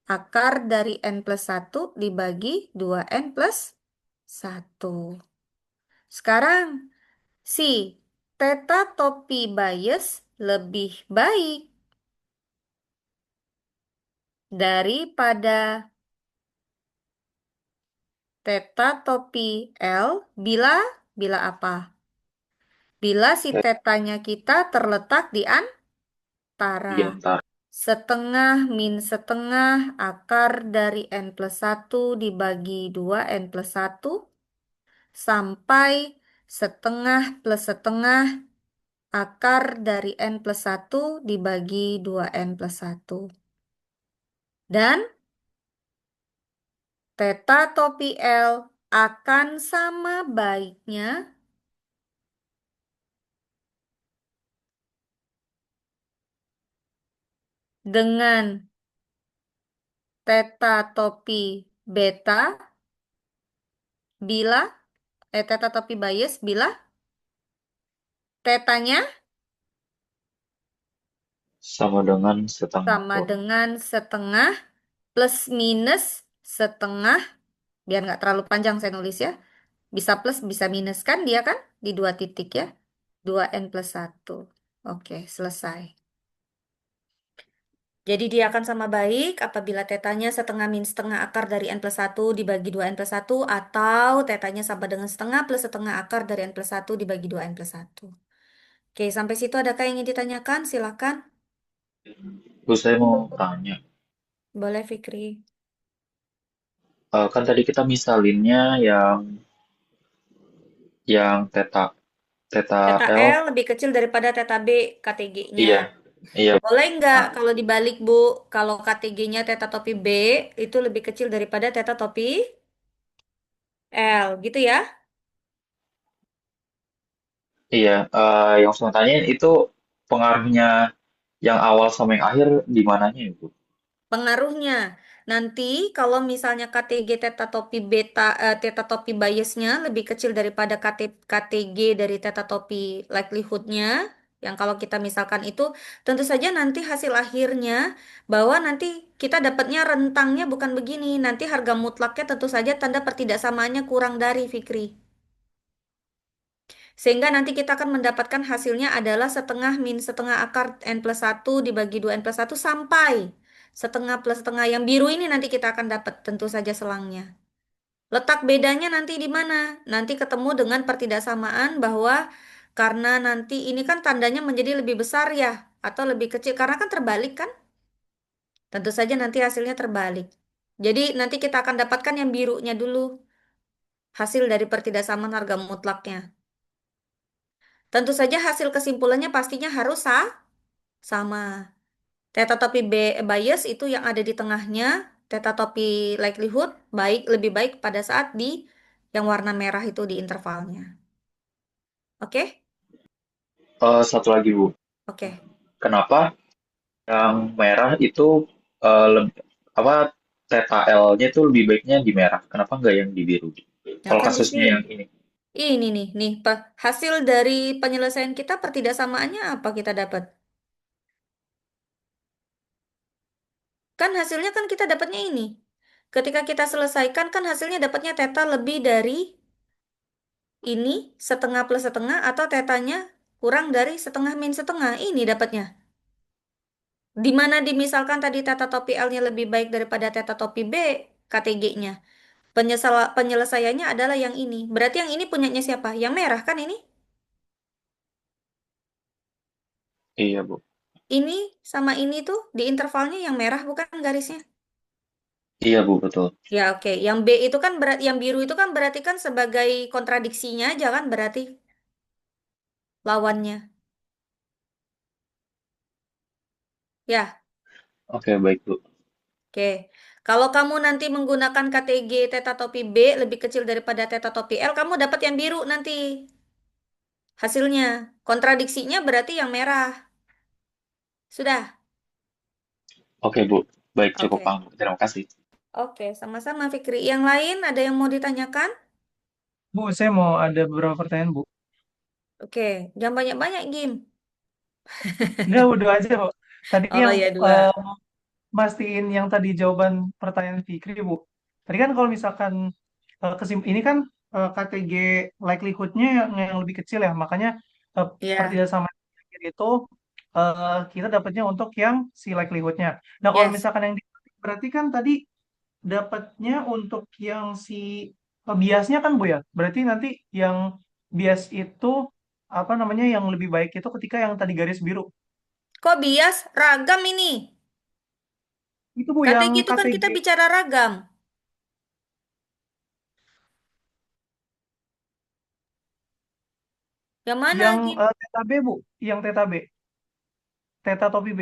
akar dari N plus 1 dibagi 2N plus 1. Sekarang, si theta topi bias lebih baik daripada theta topi L bila apa? Bila si tetanya kita terletak di antara. Di antara. Setengah min setengah akar dari N plus 1 dibagi 2N plus 1 sampai setengah plus setengah akar dari N plus 1 dibagi 2N plus 1. Dan theta topi L akan sama baiknya dengan theta topi beta bila theta topi bias bila tetanya Sama dengan setengah sama Bu. dengan setengah plus minus setengah, biar nggak terlalu panjang saya nulis ya. Bisa plus, bisa minus kan dia kan di dua titik ya. 2n+1. Oke, selesai. Jadi dia akan sama baik apabila tetanya setengah min setengah akar dari n+1 dibagi 2n+1 atau tetanya sama dengan setengah plus setengah akar dari n+1 dibagi 2n+1. Oke, sampai situ adakah yang ingin ditanyakan? Silakan. Bu, saya mau tanya. Boleh, Fikri. Kan tadi kita misalinnya yang theta theta Theta L. L lebih kecil daripada theta B KTG-nya. Iya, iya. Boleh nggak Nah, kalau dibalik, Bu? Kalau KTG-nya theta topi B itu lebih kecil daripada theta topi L, gitu ya? iya. Yang saya tanyain itu pengaruhnya yang awal sama yang akhir di mananya ya, Bu? Pengaruhnya. Nanti kalau misalnya KTG theta topi beta, theta topi biasnya lebih kecil daripada KTG dari theta topi likelihood-nya, yang kalau kita misalkan itu, tentu saja nanti hasil akhirnya bahwa nanti kita dapatnya rentangnya bukan begini. Nanti harga mutlaknya tentu saja tanda pertidaksamaannya kurang dari Fikri. Sehingga nanti kita akan mendapatkan hasilnya adalah setengah min setengah akar n+1 dibagi 2n+1 sampai setengah plus setengah. Yang biru ini nanti kita akan dapat tentu saja selangnya. Letak bedanya nanti di mana? Nanti ketemu dengan pertidaksamaan bahwa karena nanti ini kan tandanya menjadi lebih besar ya, atau lebih kecil. Karena kan terbalik kan? Tentu saja nanti hasilnya terbalik. Jadi nanti kita akan dapatkan yang birunya dulu. Hasil dari pertidaksamaan harga mutlaknya. Tentu saja hasil kesimpulannya pastinya harus sama. Theta topi bias itu yang ada di tengahnya, theta topi likelihood lebih baik pada saat di yang warna merah itu di intervalnya. Oke? Satu lagi, Bu. Oke. Kenapa yang merah itu lebih apa theta L-nya itu lebih baiknya di merah? Kenapa nggak yang di biru? Nah, Kalau kan di kasusnya sini. yang ini. Ini nih, hasil dari penyelesaian kita pertidaksamaannya apa kita dapat? Kan hasilnya kan kita dapatnya ini. Ketika kita selesaikan kan hasilnya dapatnya theta lebih dari ini setengah plus setengah atau tetanya kurang dari setengah min setengah. Ini dapatnya. Di mana dimisalkan tadi theta topi L-nya lebih baik daripada theta topi B KTG-nya. Penyelesaiannya adalah yang ini. Berarti yang ini punyanya siapa? Yang merah kan ini? Iya, Bu. Ini sama ini tuh di intervalnya yang merah bukan garisnya? Iya, Bu, betul. Ya oke. Yang B itu kan yang biru itu kan berarti kan sebagai kontradiksinya aja kan berarti lawannya. Ya. Oke, baik, Bu. Oke, kalau kamu nanti menggunakan KTG theta topi B lebih kecil daripada theta topi L, kamu dapat yang biru nanti hasilnya. Kontradiksinya berarti yang merah. Sudah? Oke, Bu. Baik, cukup Oke. paham, Bu. Terima kasih. Oke, sama-sama Fikri. Yang lain ada yang mau ditanyakan? Bu, saya mau ada beberapa pertanyaan, Bu. Oke, jangan banyak-banyak, Gim. Enggak, Bu, dua aja, Bu. Tadi Oh yang ya, dua. mastiin yang tadi jawaban pertanyaan Fikri, Bu. Tadi kan kalau misalkan ini kan KTG likelihood-nya yang lebih kecil ya, makanya Ya, pertidaksamaan akhir itu kita dapatnya untuk yang si likelihood-nya. Nah, kalau yes. misalkan yang berarti kan tadi dapatnya untuk yang si biasnya kan, Bu ya. Berarti nanti yang bias itu apa namanya yang lebih baik itu ketika yang tadi garis biru. Kok bias? Ragam ini. Itu Bu yang KTG itu kan KTG kita bicara ragam. Yang mana, yang Gim? theta B, Bu, yang theta B, theta topi B.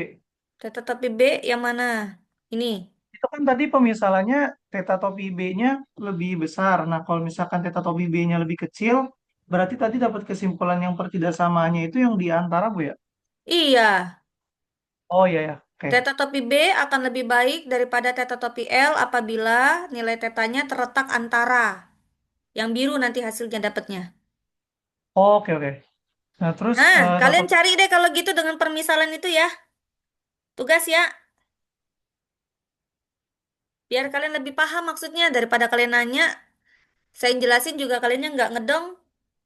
Theta topi B yang mana? Ini. Itu kan tadi pemisalannya theta topi B-nya lebih besar. Nah, kalau misalkan theta topi B-nya lebih kecil, berarti tadi dapat kesimpulan yang pertidaksamaannya itu yang di antara, Bu ya? Iya. Oh iya ya. Oke. Theta topi B akan lebih baik daripada theta topi L apabila nilai tetanya terletak antara. Yang biru nanti hasilnya dapatnya. Oke, oke. Nah, terus Nah, kalian takut cari deh kalau gitu dengan permisalan itu ya. Tugas ya. Biar kalian lebih paham maksudnya daripada kalian nanya. Saya jelasin juga kaliannya nggak ngedong.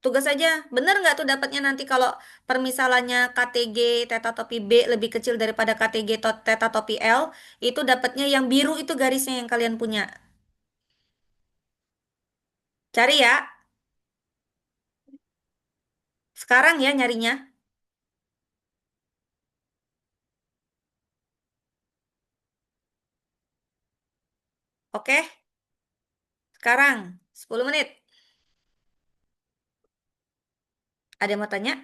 Tugas aja. Bener nggak tuh dapatnya nanti kalau permisalannya KTG theta topi B lebih kecil daripada KTG theta topi L. Itu dapatnya yang biru itu garisnya yang kalian punya. Cari ya. Sekarang ya nyarinya. Oke? Sekarang 10 menit. Ada yang mau tanya?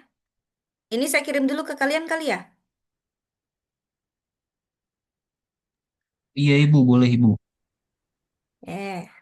Ini saya kirim dulu ke kalian kali ya? Iya Ibu, boleh Ibu. Eh.